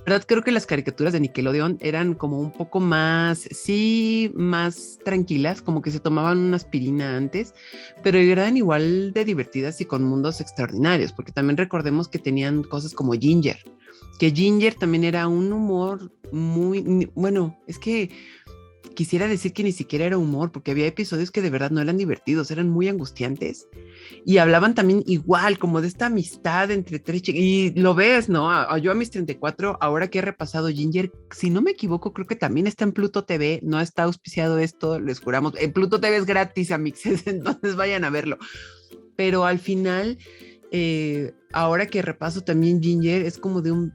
verdad creo que las caricaturas de Nickelodeon eran como un poco más, sí, más tranquilas, como que se tomaban una aspirina antes, pero eran igual de divertidas y con mundos extraordinarios, porque también recordemos que tenían cosas como Ginger, que Ginger también era un humor muy, bueno, es que quisiera decir que ni siquiera era humor, porque había episodios que de verdad no eran divertidos, eran muy angustiantes y hablaban también igual como de esta amistad entre 3 chicas y lo ves, ¿no? Yo a mis 34, ahora que he repasado Ginger, si no me equivoco, creo que también está en Pluto TV, no está auspiciado esto, les juramos, en Pluto TV es gratis, amixes, entonces vayan a verlo, pero al final, ahora que repaso también Ginger, es como de un,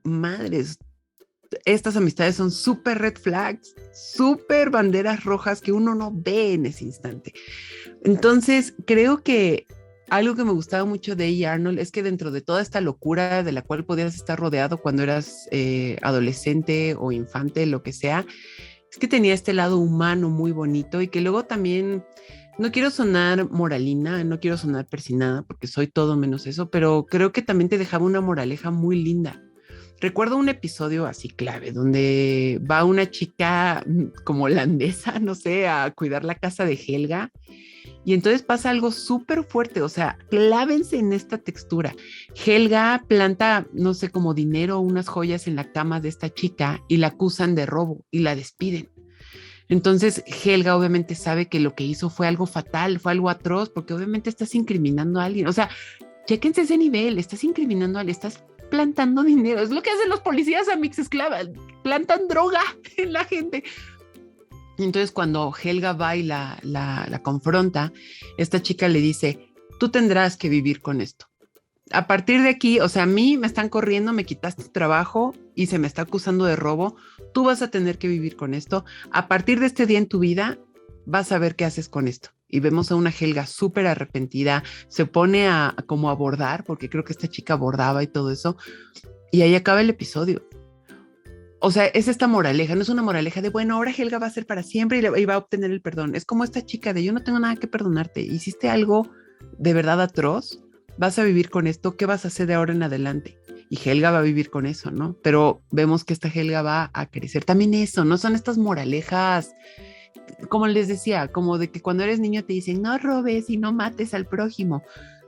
madres, estas amistades son súper red flags, súper banderas rojas que uno no ve en ese instante. Entonces, creo que algo que me gustaba mucho de A. Arnold es que dentro de toda esta locura de la cual podías estar rodeado cuando eras adolescente o infante, lo que sea, es que tenía este lado humano muy bonito y que luego también, no quiero sonar moralina, no quiero sonar persinada porque soy todo menos eso, pero creo que también te dejaba una moraleja muy linda. Recuerdo un episodio así clave donde va una chica como holandesa, no sé, a cuidar la casa de Helga y entonces pasa algo súper fuerte, o sea, clávense en esta textura. Helga planta, no sé, como dinero o unas joyas en la cama de esta chica y la acusan de robo y la despiden. Entonces Helga obviamente sabe que lo que hizo fue algo fatal, fue algo atroz, porque obviamente estás incriminando a alguien, o sea, chéquense ese nivel, estás incriminando a alguien, estás plantando dinero, es lo que hacen los policías a mix esclavas, plantan droga en la gente. Y entonces cuando Helga va y la confronta, esta chica le dice, tú tendrás que vivir con esto. A partir de aquí, o sea, a mí me están corriendo, me quitaste trabajo y se me está acusando de robo, tú vas a tener que vivir con esto. A partir de este día en tu vida, vas a ver qué haces con esto. Y vemos a una Helga súper arrepentida, se pone a como a bordar, porque creo que esta chica bordaba y todo eso, y ahí acaba el episodio. O sea, es esta moraleja, no es una moraleja de, bueno, ahora Helga va a ser para siempre y va a obtener el perdón. Es como esta chica de, yo no tengo nada que perdonarte, hiciste algo de verdad atroz, vas a vivir con esto, ¿qué vas a hacer de ahora en adelante? Y Helga va a vivir con eso, ¿no? Pero vemos que esta Helga va a crecer. También eso, no son estas moralejas, como les decía, como de que cuando eres niño te dicen, no robes y no mates al prójimo.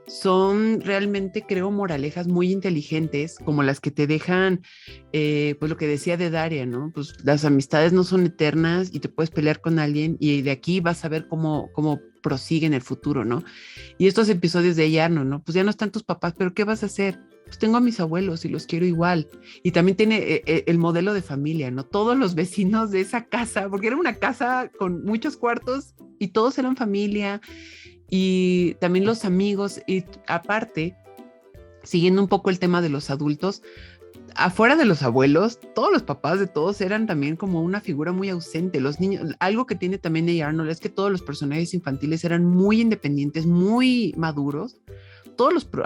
Son realmente, creo, moralejas muy inteligentes, como las que te dejan, pues lo que decía de Daria, ¿no? Pues las amistades no son eternas y te puedes pelear con alguien y de aquí vas a ver cómo prosigue en el futuro, ¿no? Y estos episodios de Yarno, ¿no? Pues ya no están tus papás, pero ¿qué vas a hacer? Pues tengo a mis abuelos y los quiero igual. Y también tiene el modelo de familia, ¿no? Todos los vecinos de esa casa, porque era una casa con muchos cuartos y todos eran familia. Y también los amigos, y aparte, siguiendo un poco el tema de los adultos, afuera de los abuelos, todos los papás de todos eran también como una figura muy ausente. Los niños, algo que tiene también A. Arnold es que todos los personajes infantiles eran muy independientes, muy maduros.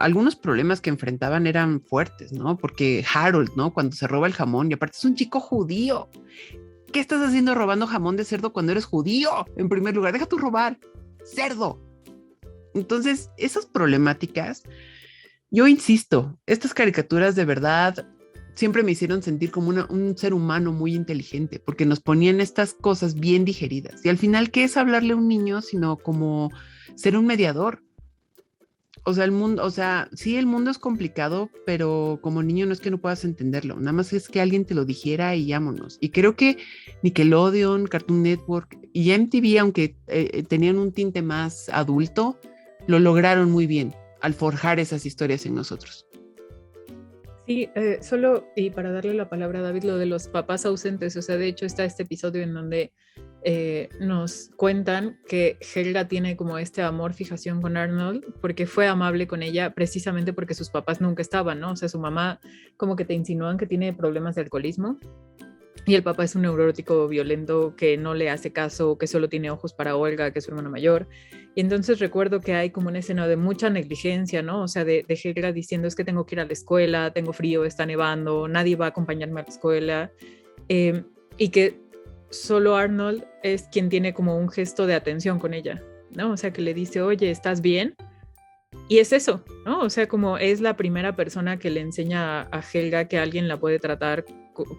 Algunos problemas que enfrentaban eran fuertes, ¿no? Porque Harold, ¿no? Cuando se roba el jamón, y aparte es un chico judío. ¿Qué estás haciendo robando jamón de cerdo cuando eres judío? En primer lugar, deja tu robar, cerdo. Entonces, esas problemáticas, yo insisto, estas caricaturas de verdad siempre me hicieron sentir como un ser humano muy inteligente, porque nos ponían estas cosas bien digeridas. Y al final, ¿qué es hablarle a un niño? Sino como ser un mediador. O sea, sí, el mundo es complicado, pero como niño no es que no puedas entenderlo, nada más es que alguien te lo dijera y vámonos. Y creo que Nickelodeon, Cartoon Network y MTV, aunque tenían un tinte más adulto, lo lograron muy bien al forjar esas historias en nosotros. Sí, solo, y para darle la palabra a David, lo de los papás ausentes, o sea, de hecho está este episodio en donde nos cuentan que Helga tiene como este amor, fijación con Arnold, porque fue amable con ella precisamente porque sus papás nunca estaban, ¿no? O sea, su mamá como que te insinúan que tiene problemas de alcoholismo y el papá es un neurótico violento que no le hace caso, que solo tiene ojos para Olga, que es su hermana mayor. Y entonces recuerdo que hay como una escena de mucha negligencia, ¿no? O sea, de Helga diciendo, es que tengo que ir a la escuela, tengo frío, está nevando, nadie va a acompañarme a la escuela. Y que solo Arnold es quien tiene como un gesto de atención con ella, ¿no? O sea, que le dice, oye, ¿estás bien? Y es eso, ¿no? O sea, como es la primera persona que le enseña a Helga que alguien la puede tratar,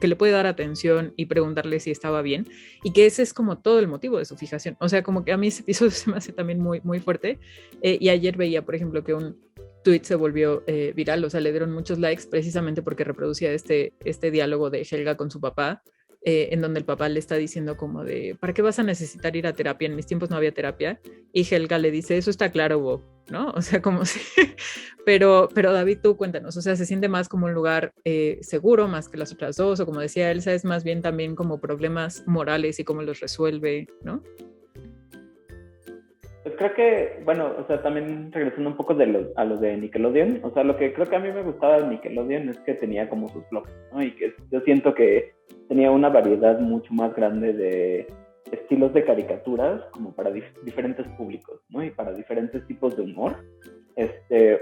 que le puede dar atención y preguntarle si estaba bien, y que ese es como todo el motivo de su fijación. O sea, como que a mí ese episodio se me hace también muy, muy fuerte. Y ayer veía, por ejemplo, que un tweet se volvió viral, o sea, le dieron muchos likes precisamente porque reproducía este diálogo de Helga con su papá, en donde el papá le está diciendo como de, ¿para qué vas a necesitar ir a terapia? En mis tiempos no había terapia. Y Helga le dice, eso está claro, Bob, ¿no? O sea, como si... pero David, tú cuéntanos, o sea, ¿se siente más como un lugar seguro, más que las otras dos? O como decía Elsa, es más bien también como problemas morales y cómo los resuelve, ¿no? Pues creo que, bueno, o sea, también regresando un poco a los de Nickelodeon, o sea, lo que creo que a mí me gustaba de Nickelodeon es que tenía como sus bloques, ¿no? Y que yo siento que tenía una variedad mucho más grande de estilos de caricaturas como para diferentes públicos, ¿no? Y para diferentes tipos de humor.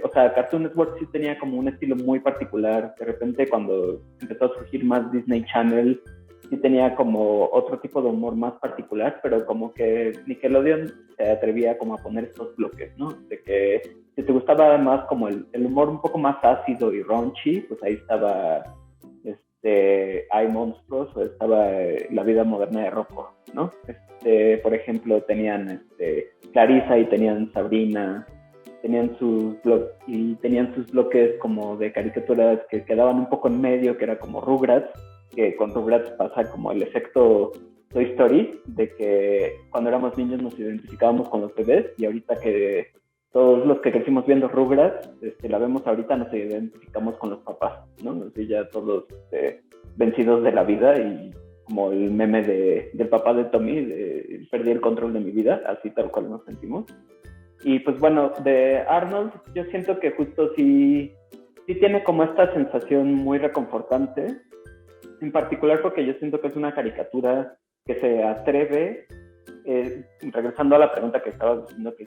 O sea, Cartoon Network sí tenía como un estilo muy particular. De repente, cuando empezó a surgir más Disney Channel, sí tenía como otro tipo de humor más particular, pero como que Nickelodeon se atrevía como a poner estos bloques, ¿no? De que si te gustaba más como el humor un poco más ácido y raunchy, pues ahí estaba Hay Monstruos, o estaba La Vida Moderna de Rocco, ¿no? Por ejemplo, tenían Clarissa y tenían Sabrina, tenían sus bloques como de caricaturas que quedaban un poco en medio, que era como Rugrats, que con Rugrats pasa como el efecto Toy Story, de que cuando éramos niños nos identificábamos con los bebés, y ahorita que todos los que crecimos viendo Rugrats, la vemos ahorita, nos identificamos con los papás, ¿no? Así ya todos vencidos de la vida, y como el meme del papá de Tommy, perdí el control de mi vida, así tal cual nos sentimos. Y pues bueno, de Arnold yo siento que justo sí tiene como esta sensación muy reconfortante, en particular porque yo siento que es una caricatura que se atreve, regresando a la pregunta que estabas diciendo, que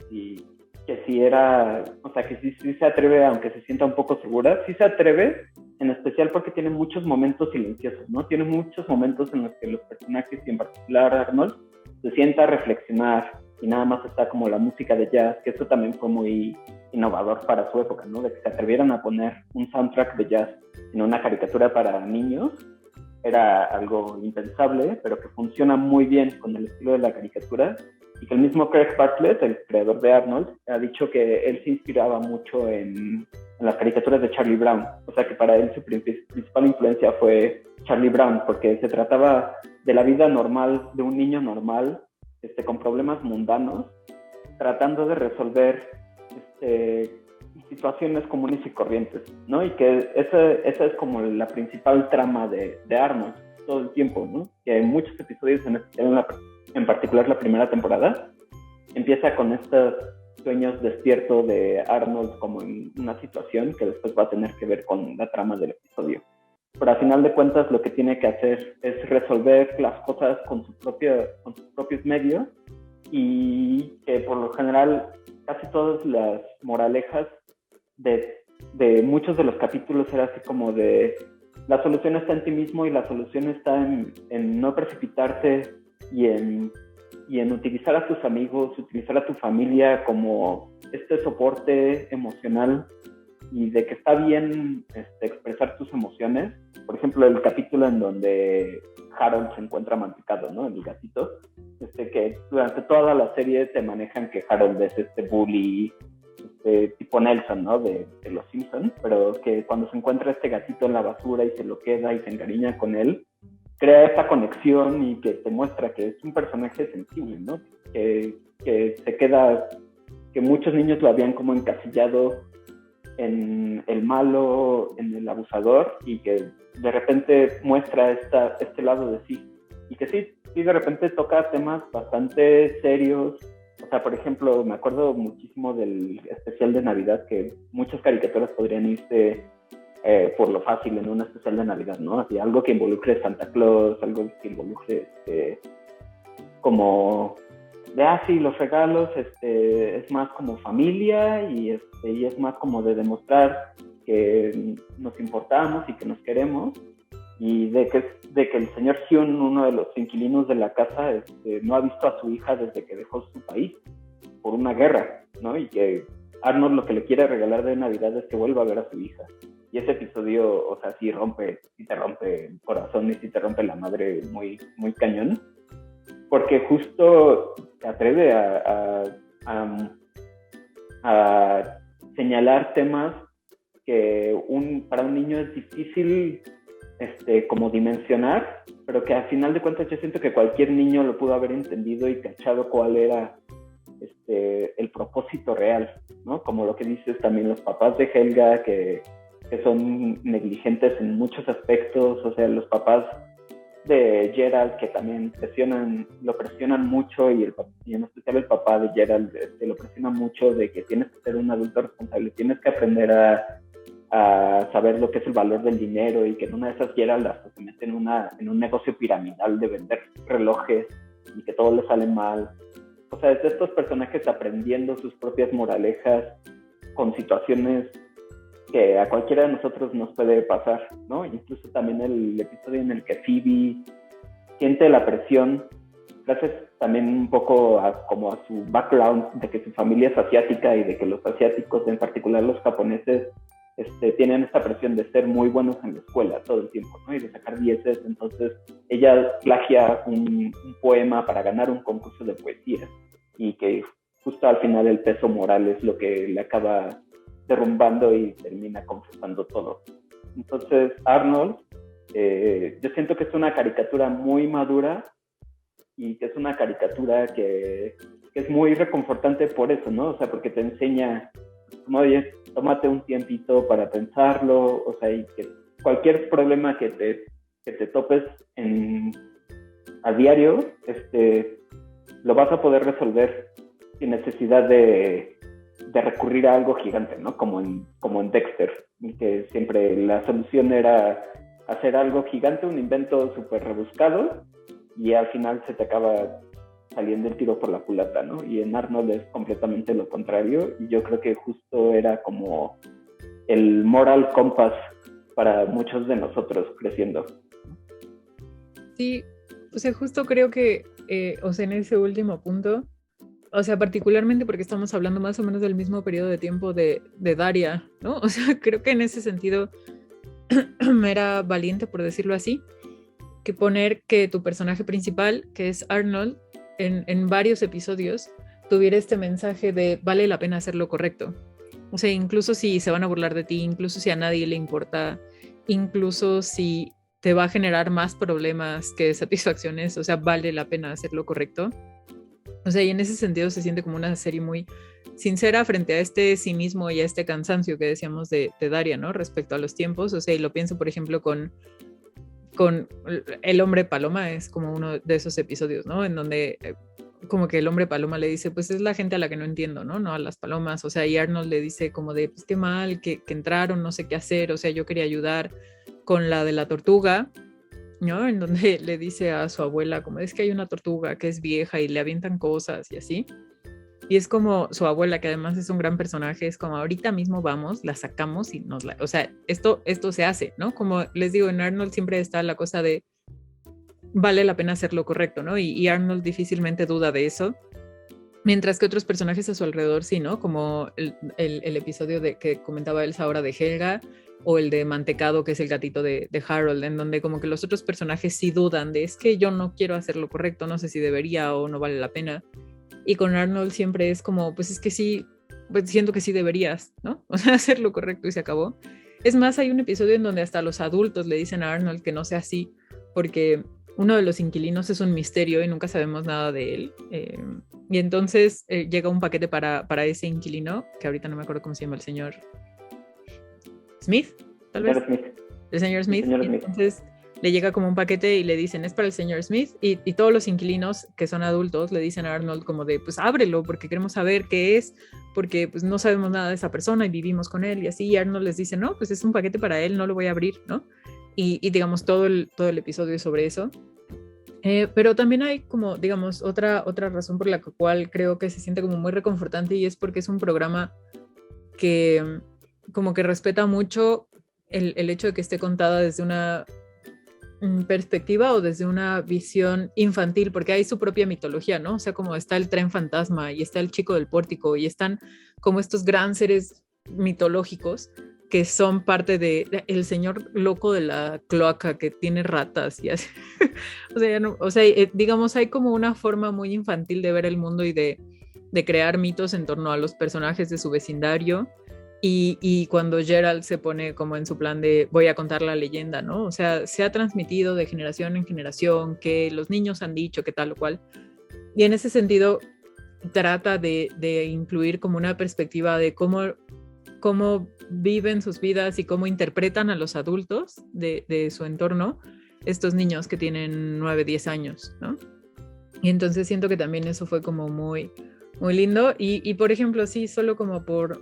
si era, o sea, que sí se atreve, aunque se sienta un poco segura, sí se atreve, en especial porque tiene muchos momentos silenciosos, ¿no? Tiene muchos momentos en los que los personajes, y en particular Arnold, se sienta a reflexionar, y nada más está como la música de jazz, que eso también fue muy innovador para su época, ¿no? De que se atrevieran a poner un soundtrack de jazz en una caricatura para niños, era algo impensable, pero que funciona muy bien con el estilo de la caricatura, y que el mismo Craig Bartlett, el creador de Arnold, ha dicho que él se inspiraba mucho en las caricaturas de Charlie Brown. O sea, que para él su principal influencia fue Charlie Brown, porque se trataba de la vida normal de un niño normal, con problemas mundanos, tratando de resolver situaciones comunes y corrientes, ¿no? Y que esa es como la principal trama de Arnold todo el tiempo, ¿no? Que hay muchos episodios, en particular la primera temporada, empieza con estos sueños despiertos de Arnold como en una situación que después va a tener que ver con la trama del episodio. Pero al final de cuentas lo que tiene que hacer es resolver las cosas con sus propios medios, y que por lo general casi todas las moralejas de muchos de los capítulos era así como de: la solución está en ti mismo, y la solución está en no precipitarse, y en utilizar a tus amigos, utilizar a tu familia como soporte emocional, y de que está bien expresar tus emociones. Por ejemplo, el capítulo en donde Harold se encuentra mantecado, ¿no? El gatito, que durante toda la serie te manejan que Harold es bully, tipo Nelson, ¿no? De los Simpsons, pero que cuando se encuentra este gatito en la basura y se lo queda y se encariña con él, crea esta conexión, y que te muestra que es un personaje sensible, ¿no? Que se queda, que muchos niños lo habían como encasillado en el malo, en el abusador, y que de repente muestra este lado de sí, y que sí de repente toca temas bastante serios. O sea, por ejemplo, me acuerdo muchísimo del especial de Navidad, que muchas caricaturas podrían irse por lo fácil en un especial de Navidad, ¿no? Así, algo que involucre Santa Claus, algo que involucre como de sí, los regalos, es más como familia, y es más como de demostrar que nos importamos y que nos queremos, y de que el señor Hyun, uno de los inquilinos de la casa, no ha visto a su hija desde que dejó su país por una guerra, ¿no? Y que Arnold lo que le quiere regalar de Navidad es que vuelva a ver a su hija. Y ese episodio, o sea, sí te rompe el corazón, y sí te rompe la madre muy, muy cañón, porque justo se atreve a señalar temas que para un niño es difícil como dimensionar, pero que al final de cuentas yo siento que cualquier niño lo pudo haber entendido y cachado cuál era el propósito real, ¿no? Como lo que dices también, los papás de Helga que son negligentes en muchos aspectos. O sea, los papás de Gerald, que también lo presionan mucho, y en especial el papá de Gerald lo presiona mucho, de que tienes que ser un adulto responsable, tienes que aprender a saber lo que es el valor del dinero, y que en una de esas Gerald hasta se mete en un negocio piramidal de vender relojes, y que todo le sale mal. O sea, es de estos personajes aprendiendo sus propias moralejas con situaciones que a cualquiera de nosotros nos puede pasar, ¿no? Incluso también el episodio en el que Phoebe siente la presión, gracias también un poco como a su background de que su familia es asiática y de que los asiáticos, en particular los japoneses, tienen esta presión de ser muy buenos en la escuela todo el tiempo, ¿no? Y de sacar 10. Entonces ella plagia un poema para ganar un concurso de poesía y que justo al final el peso moral es lo que le acaba derrumbando y termina confesando todo. Entonces Arnold, yo siento que es una caricatura muy madura y que es una caricatura que es muy reconfortante por eso, ¿no? O sea, porque te enseña como, oye, tómate un tiempito para pensarlo, o sea, y que cualquier problema que te topes a diario, lo vas a poder resolver sin necesidad de recurrir a algo gigante, ¿no? Como en Dexter, y que siempre la solución era hacer algo gigante, un invento súper rebuscado, y al final se te acaba saliendo el tiro por la culata, ¿no? Y en Arnold es completamente lo contrario, y yo creo que justo era como el moral compass para muchos de nosotros creciendo. Sí, o sea, justo creo que, o sea, en ese último punto, o sea, particularmente porque estamos hablando más o menos del mismo periodo de tiempo de Daria, ¿no? O sea, creo que en ese sentido era valiente, por decirlo así, que poner que tu personaje principal, que es Arnold, en varios episodios tuviera este mensaje de vale la pena hacer lo correcto. O sea, incluso si se van a burlar de ti, incluso si a nadie le importa, incluso si te va a generar más problemas que satisfacciones, o sea, vale la pena hacer lo correcto. O sea, y en ese sentido se siente como una serie muy sincera frente a este cinismo y a este cansancio que decíamos de Daria, ¿no? Respecto a los tiempos. O sea, y lo pienso, por ejemplo, con El Hombre Paloma, es como uno de esos episodios, ¿no? En donde como que el Hombre Paloma le dice, pues es la gente a la que no entiendo, ¿no? No a las palomas. O sea, y Arnold le dice como de, pues qué mal que entraron, no sé qué hacer. O sea, yo quería ayudar con la de la tortuga, ¿no? En donde le dice a su abuela como es que hay una tortuga que es vieja y le avientan cosas y así. Y es como su abuela, que además es un gran personaje, es como ahorita mismo vamos, la sacamos y o sea, esto se hace, ¿no? Como les digo, en Arnold siempre está la cosa de vale la pena hacer lo correcto, ¿no? Y Arnold difícilmente duda de eso. Mientras que otros personajes a su alrededor sí, ¿no? Como el episodio que comentaba Elsa ahora de Helga, o el de Mantecado, que es el gatito de Harold, en donde como que los otros personajes sí dudan de es que yo no quiero hacer lo correcto, no sé si debería o no vale la pena. Y con Arnold siempre es como, pues es que sí, pues siento que sí deberías, ¿no? O sea, hacer lo correcto y se acabó. Es más, hay un episodio en donde hasta los adultos le dicen a Arnold que no sea así, porque uno de los inquilinos es un misterio y nunca sabemos nada de él. Y entonces llega un paquete para ese inquilino, que ahorita no me acuerdo cómo se llama el señor Smith, tal vez. El señor Smith. Y entonces le llega como un paquete y le dicen, es para el señor Smith, y todos los inquilinos que son adultos le dicen a Arnold como de, pues ábrelo porque queremos saber qué es, porque pues no sabemos nada de esa persona y vivimos con él y así. Y Arnold les dice, no, pues es un paquete para él, no lo voy a abrir, ¿no? Y digamos, todo el episodio es sobre eso. Pero también hay como, digamos, otra razón por la cual creo que se siente como muy reconfortante, y es porque es un programa que como que respeta mucho el hecho de que esté contada desde una perspectiva o desde una visión infantil, porque hay su propia mitología, ¿no? O sea, como está el tren fantasma y está el chico del pórtico y están como estos gran seres mitológicos que son parte de el señor loco de la cloaca que tiene ratas y así. O sea, digamos, hay como una forma muy infantil de ver el mundo y de crear mitos en torno a los personajes de su vecindario. Y cuando Gerald se pone como en su plan de voy a contar la leyenda, ¿no? O sea, se ha transmitido de generación en generación que los niños han dicho que tal o cual. Y en ese sentido trata de incluir como una perspectiva de cómo viven sus vidas y cómo interpretan a los adultos de su entorno estos niños que tienen 9, 10 años, ¿no? Y entonces siento que también eso fue como muy, muy lindo. Y por ejemplo, sí, solo como por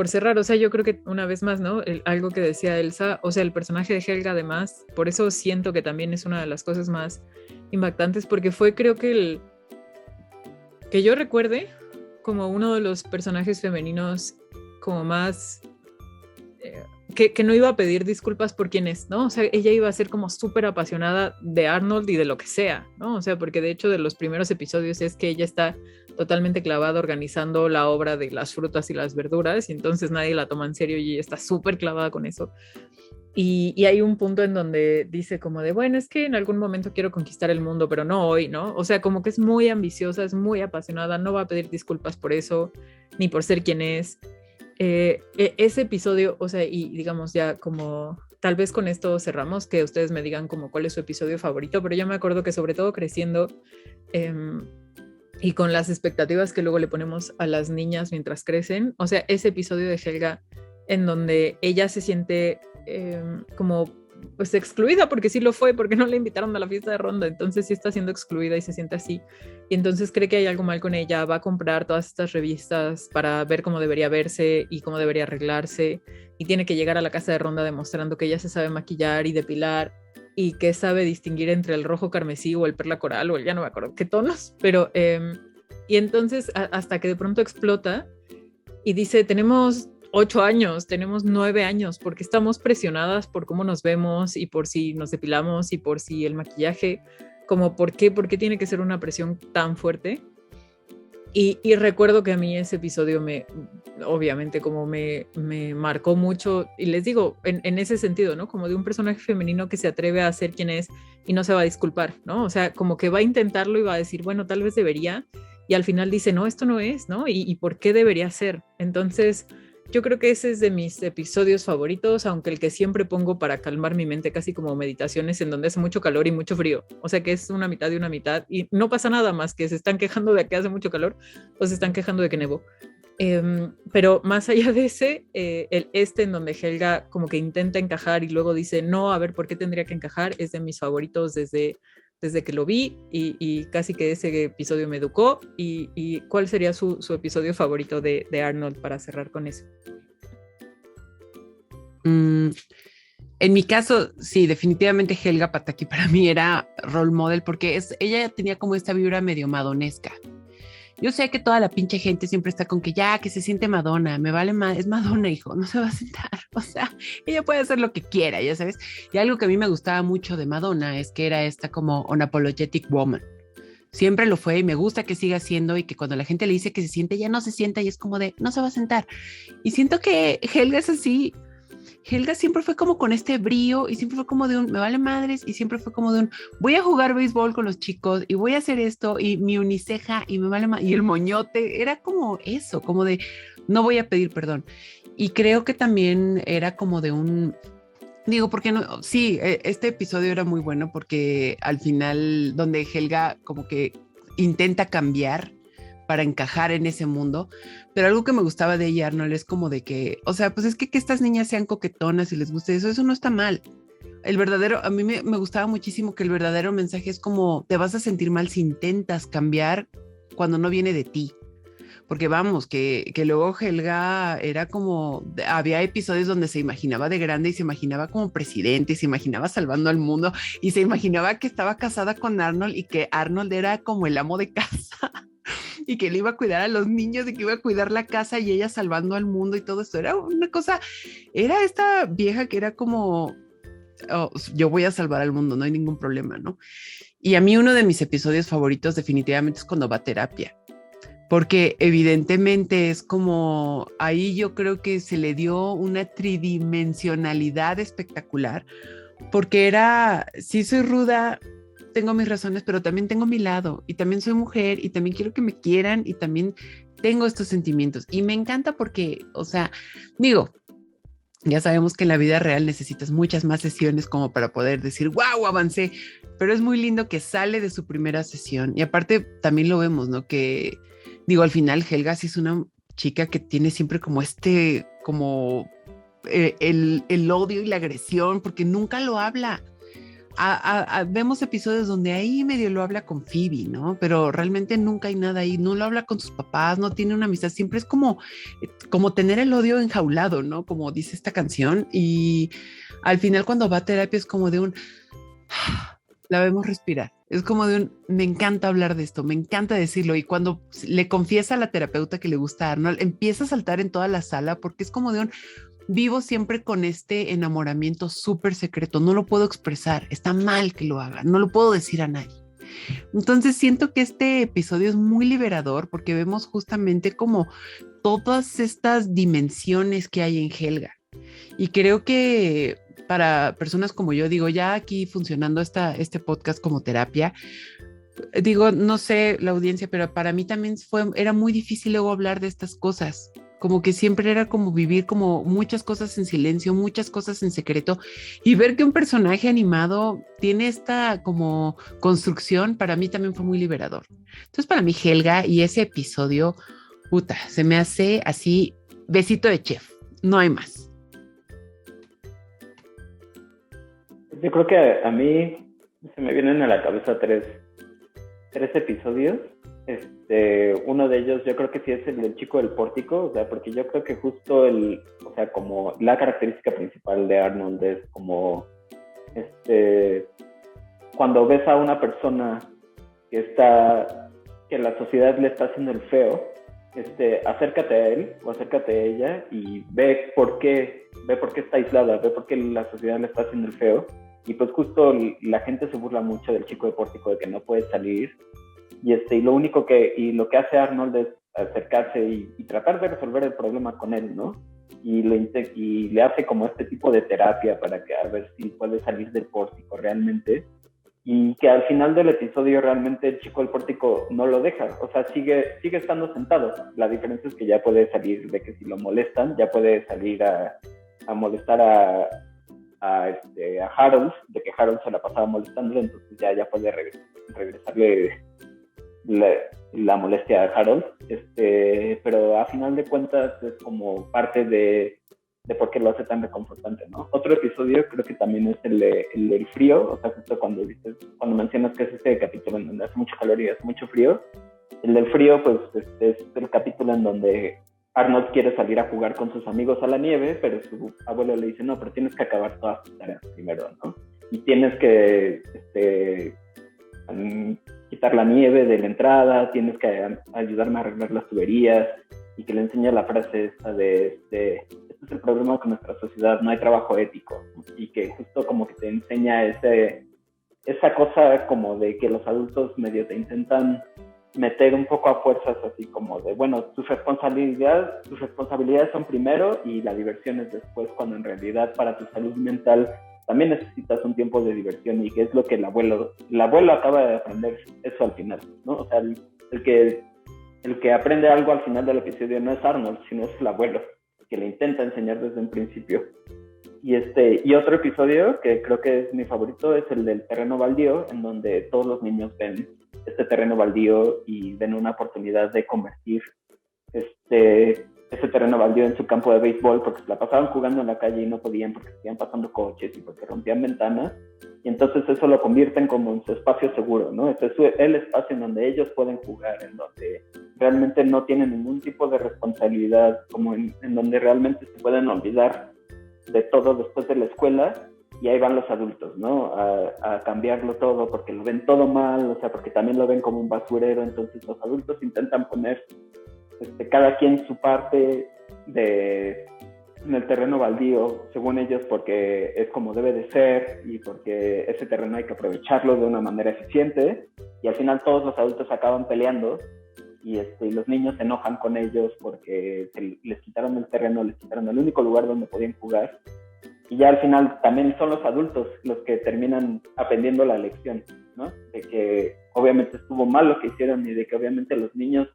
cerrar, o sea, yo creo que una vez más, ¿no? Algo que decía Elsa, o sea, el personaje de Helga además, por eso siento que también es una de las cosas más impactantes, porque fue, creo que yo recuerde, como uno de los personajes femeninos como más... Que no iba a pedir disculpas por quién es, ¿no? O sea, ella iba a ser como súper apasionada de Arnold y de lo que sea, ¿no? O sea, porque de hecho de los primeros episodios es que ella está totalmente clavada organizando la obra de las frutas y las verduras y entonces nadie la toma en serio y ella está súper clavada con eso. Y hay un punto en donde dice como de, bueno, es que en algún momento quiero conquistar el mundo, pero no hoy, ¿no? O sea, como que es muy ambiciosa, es muy apasionada, no va a pedir disculpas por eso, ni por ser quien es. Ese episodio, o sea, y digamos ya como, tal vez con esto cerramos, que ustedes me digan como cuál es su episodio favorito, pero yo me acuerdo que sobre todo creciendo y con las expectativas que luego le ponemos a las niñas mientras crecen, o sea, ese episodio de Helga en donde ella se siente como pues excluida, porque sí lo fue, porque no le invitaron a la fiesta de Ronda, entonces sí está siendo excluida y se siente así, y entonces cree que hay algo mal con ella, va a comprar todas estas revistas para ver cómo debería verse y cómo debería arreglarse, y tiene que llegar a la casa de Ronda demostrando que ella se sabe maquillar y depilar, y que sabe distinguir entre el rojo carmesí o el perla coral, o ya no me acuerdo qué tonos, pero y entonces hasta que de pronto explota y dice, tenemos 8 años, tenemos 9 años, porque estamos presionadas por cómo nos vemos y por si nos depilamos y por si el maquillaje, como por qué tiene que ser una presión tan fuerte. Y recuerdo que a mí ese episodio obviamente como me marcó mucho, y les digo, en ese sentido, ¿no? Como de un personaje femenino que se atreve a ser quien es y no se va a disculpar, ¿no? O sea, como que va a intentarlo y va a decir, bueno, tal vez debería, y al final dice, no, esto no es, ¿no? ¿Y por qué debería ser? Entonces... yo creo que ese es de mis episodios favoritos, aunque el que siempre pongo para calmar mi mente, casi como meditaciones en donde hace mucho calor y mucho frío. O sea que es una mitad y una mitad y no pasa nada más que se están quejando de que hace mucho calor o se están quejando de que nevó. Pero más allá de ese, en donde Helga como que intenta encajar y luego dice, no, a ver, ¿por qué tendría que encajar? Es de mis favoritos desde que lo vi y casi que ese episodio me educó. ¿Y cuál sería su episodio favorito de Arnold para cerrar con eso? En mi caso, sí, definitivamente Helga Pataki para mí era role model porque ella tenía como esta vibra medio madonesca. Yo sé que toda la pinche gente siempre está con que ya, que se siente Madonna, me vale más, es Madonna, hijo, no se va a sentar. O sea, ella puede hacer lo que quiera, ya sabes. Y algo que a mí me gustaba mucho de Madonna es que era esta como unapologetic woman. Siempre lo fue y me gusta que siga siendo y que cuando la gente le dice que se siente, ya no se sienta y es como de, no se va a sentar. Y siento que Helga es así. Helga siempre fue como con este brío y siempre fue como de un me vale madres y siempre fue como de un voy a jugar béisbol con los chicos y voy a hacer esto y mi uniceja y me vale y el moñote era como eso, como de no voy a pedir perdón. Y creo que también era como de un digo, porque no, sí, este episodio era muy bueno porque al final donde Helga como que intenta cambiar para encajar en ese mundo, pero algo que me gustaba de ella, Arnold, es como de que, o sea, pues es que estas niñas sean coquetonas y les guste eso no está mal. El verdadero, a mí me gustaba muchísimo que el verdadero mensaje es como, te vas a sentir mal si intentas cambiar cuando no viene de ti. Porque vamos, que luego Helga era como, había episodios donde se imaginaba de grande y se imaginaba como presidente y se imaginaba salvando al mundo y se imaginaba que estaba casada con Arnold y que Arnold era como el amo de casa. Y que le iba a cuidar a los niños y que iba a cuidar la casa y ella salvando al mundo y todo esto. Era una cosa, era esta vieja que era como, oh, yo voy a salvar al mundo, no hay ningún problema, ¿no? Y a mí uno de mis episodios favoritos definitivamente es cuando va a terapia, porque evidentemente es como, ahí yo creo que se le dio una tridimensionalidad espectacular, porque era, sí soy ruda, tengo mis razones, pero también tengo mi lado y también soy mujer y también quiero que me quieran y también tengo estos sentimientos y me encanta porque, o sea, digo, ya sabemos que en la vida real necesitas muchas más sesiones como para poder decir, wow, avancé, pero es muy lindo que sale de su primera sesión y aparte también lo vemos, ¿no? Que, digo, al final Helga sí es una chica que tiene siempre como como el odio y la agresión porque nunca lo habla. Vemos episodios donde ahí medio lo habla con Phoebe, ¿no? Pero realmente nunca hay nada ahí, no lo habla con sus papás, no tiene una amistad, siempre es como tener el odio enjaulado, ¿no? Como dice esta canción y al final cuando va a terapia es como de un la vemos respirar. Es como me encanta hablar de esto, me encanta decirlo. Y cuando le confiesa a la terapeuta que le gusta a Arnold, empieza a saltar en toda la sala porque es como vivo siempre con este enamoramiento súper secreto, no lo puedo expresar, está mal que lo haga, no lo puedo decir a nadie. Entonces siento que este episodio es muy liberador porque vemos justamente como todas estas dimensiones que hay en Helga. Y creo que para personas como yo, digo, ya aquí funcionando este podcast como terapia, digo, no sé la audiencia, pero para mí también era muy difícil luego hablar de estas cosas. Como que siempre era como vivir como muchas cosas en silencio, muchas cosas en secreto, y ver que un personaje animado tiene esta como construcción, para mí también fue muy liberador. Entonces para mí Helga y ese episodio, puta, se me hace así, besito de chef, no hay más. Yo creo que a mí se me vienen a la cabeza tres episodios. Uno de ellos yo creo que sí es el del chico del pórtico, o sea, porque yo creo que justo o sea, como la característica principal de Arnold es como, cuando ves a una persona que la sociedad le está haciendo el feo, acércate a él o acércate a ella y ve por qué está aislada, ve por qué la sociedad le está haciendo el feo. Y pues justo la gente se burla mucho del chico de pórtico, de que no puede salir. Y lo que hace Arnold es acercarse y tratar de resolver el problema con él, ¿no? Y le hace como este tipo de terapia para que a ver si puede salir del pórtico realmente. Y que al final del episodio realmente el chico del pórtico no lo deja, o sea, sigue estando sentado. La diferencia es que ya puede salir, de que si lo molestan, ya puede salir a molestar a Harold, de que Harold se la pasaba molestándolo, entonces ya puede regresarle la molestia a Harold, pero a final de cuentas es como parte de por qué lo hace tan reconfortante, ¿no? Otro episodio creo que también es el del frío, o sea, justo cuando mencionas que es este capítulo en donde hace mucho calor y hace mucho frío. El del frío, pues, es el capítulo en donde Arnold quiere salir a jugar con sus amigos a la nieve, pero su abuelo le dice, no, pero tienes que acabar todas tus tareas primero, ¿no? Y tienes que quitar la nieve de la entrada, tienes que ayudarme a arreglar las tuberías, y que le enseña la frase esta este es el problema con nuestra sociedad, no hay trabajo ético, y que justo como que te enseña esa cosa como de que los adultos medio te intentan meter un poco a fuerzas, así como de, bueno, tus responsabilidades son primero y la diversión es después, cuando en realidad para tu salud mental también necesitas un tiempo de diversión, y que es lo que el abuelo acaba de aprender eso al final, ¿no? O sea, el que aprende algo al final del episodio no es Arnold, sino es el abuelo, que le intenta enseñar desde un principio. Y otro episodio que creo que es mi favorito es el del terreno baldío, en donde todos los niños ven este terreno baldío y ven una oportunidad de convertir ese terreno baldío en su campo de béisbol, porque se la pasaban jugando en la calle y no podían porque seguían pasando coches y porque rompían ventanas, y entonces eso lo convierten como en su espacio seguro, ¿no? Este es el espacio en donde ellos pueden jugar, en donde realmente no tienen ningún tipo de responsabilidad, como en donde realmente se pueden olvidar de todo después de la escuela, y ahí van los adultos, ¿no? A cambiarlo todo, porque lo ven todo mal, o sea, porque también lo ven como un basurero. Entonces los adultos intentan poner cada quien su parte en el terreno baldío, según ellos, porque es como debe de ser y porque ese terreno hay que aprovecharlo de una manera eficiente, y al final todos los adultos acaban peleando, y los niños se enojan con ellos porque les quitaron el terreno, les quitaron el único lugar donde podían jugar, y ya al final también son los adultos los que terminan aprendiendo la lección, ¿no? De que obviamente estuvo mal lo que hicieron, y de que obviamente los niños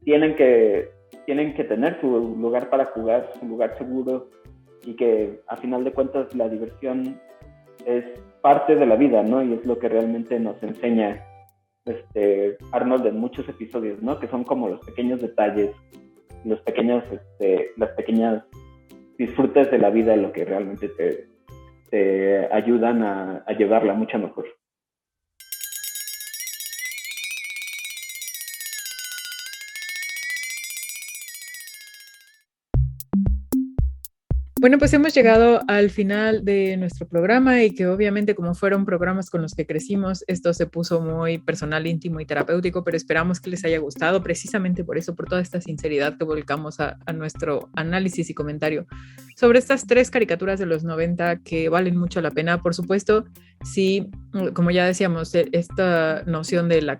tienen que tener su lugar para jugar, su lugar seguro, y que a final de cuentas la diversión es parte de la vida, ¿no? Y es lo que realmente nos enseña Arnold en muchos episodios, ¿no? Que son como los pequeños detalles, las pequeñas disfrutes de la vida, lo que realmente te ayudan a llevarla mucho mejor. Bueno, pues hemos llegado al final de nuestro programa y que obviamente como fueron programas con los que crecimos, esto se puso muy personal, íntimo y terapéutico, pero esperamos que les haya gustado precisamente por eso, por toda esta sinceridad que volcamos a nuestro análisis y comentario sobre estas 3 caricaturas de los 90 que valen mucho la pena. Por supuesto, sí, como ya decíamos, esta noción de la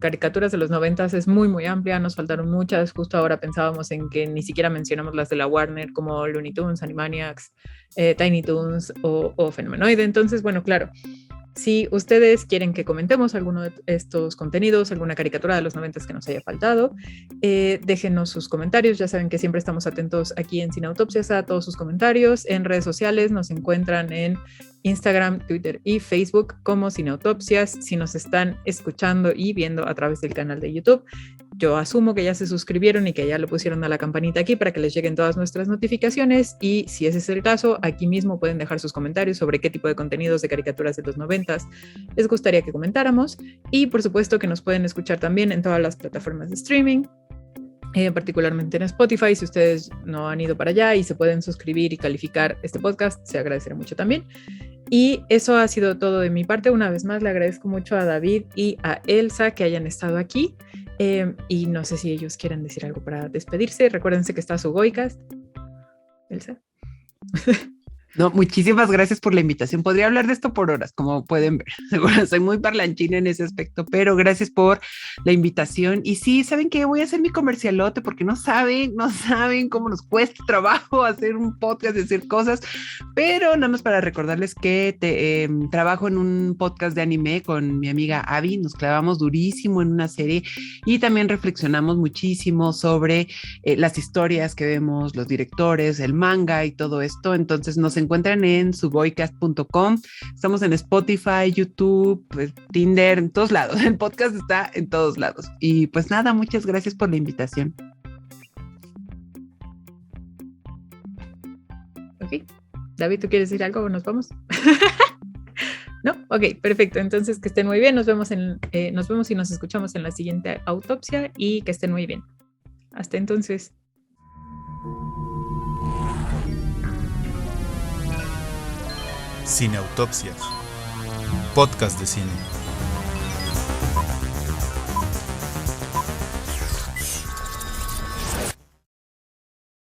caricaturas de los 90 es muy, muy amplia, nos faltaron muchas, justo ahora pensábamos en que ni siquiera mencionamos las de la Warner como Looney Tunes, Animaniacs, Tiny Toons o Fenomenoide. Entonces, bueno, claro, si ustedes quieren que comentemos alguno de estos contenidos, alguna caricatura de los 90 que nos haya faltado, déjenos sus comentarios. Ya saben que siempre estamos atentos aquí en Sin Autopsias a todos sus comentarios. En redes sociales nos encuentran en Instagram, Twitter y Facebook como Sin Autopsias. Si nos están escuchando y viendo a través del canal de YouTube, yo asumo que ya se suscribieron y que ya le pusieron a la campanita aquí para que les lleguen todas nuestras notificaciones, y si ese es el caso, aquí mismo pueden dejar sus comentarios sobre qué tipo de contenidos de caricaturas de los 90 les gustaría que comentáramos, y por supuesto que nos pueden escuchar también en todas las plataformas de streaming, particularmente en Spotify. Si ustedes no han ido para allá y se pueden suscribir y calificar este podcast, se agradecerá mucho también. Y eso ha sido todo de mi parte. Una vez más le agradezco mucho a David y a Elsa que hayan estado aquí, y no sé si ellos quieren decir algo para despedirse. Recuérdense que está su Goicast. Elsa. No, muchísimas gracias por la invitación. Podría hablar de esto por horas, como pueden ver. Seguro soy muy parlanchina en ese aspecto, pero gracias por la invitación. Y sí, ¿saben qué? Voy a hacer mi comercialote porque no saben cómo nos cuesta trabajo hacer un podcast, decir cosas, pero nada más para recordarles que trabajo en un podcast de anime con mi amiga Abby. Nos clavamos durísimo en una serie y también reflexionamos muchísimo sobre las historias que vemos, los directores, el manga y todo esto. Entonces nos encuentran en suboicast.com. Estamos en Spotify, YouTube, Tinder, en todos lados. El podcast está en todos lados. Y pues nada, muchas gracias por la invitación. Ok. David, ¿tú quieres decir algo o nos vamos? ¿No? Ok, perfecto. Entonces, que estén muy bien. Nos vemos y nos escuchamos en la siguiente autopsia, y que estén muy bien. Hasta entonces. Sin Autopsias, podcast de cine.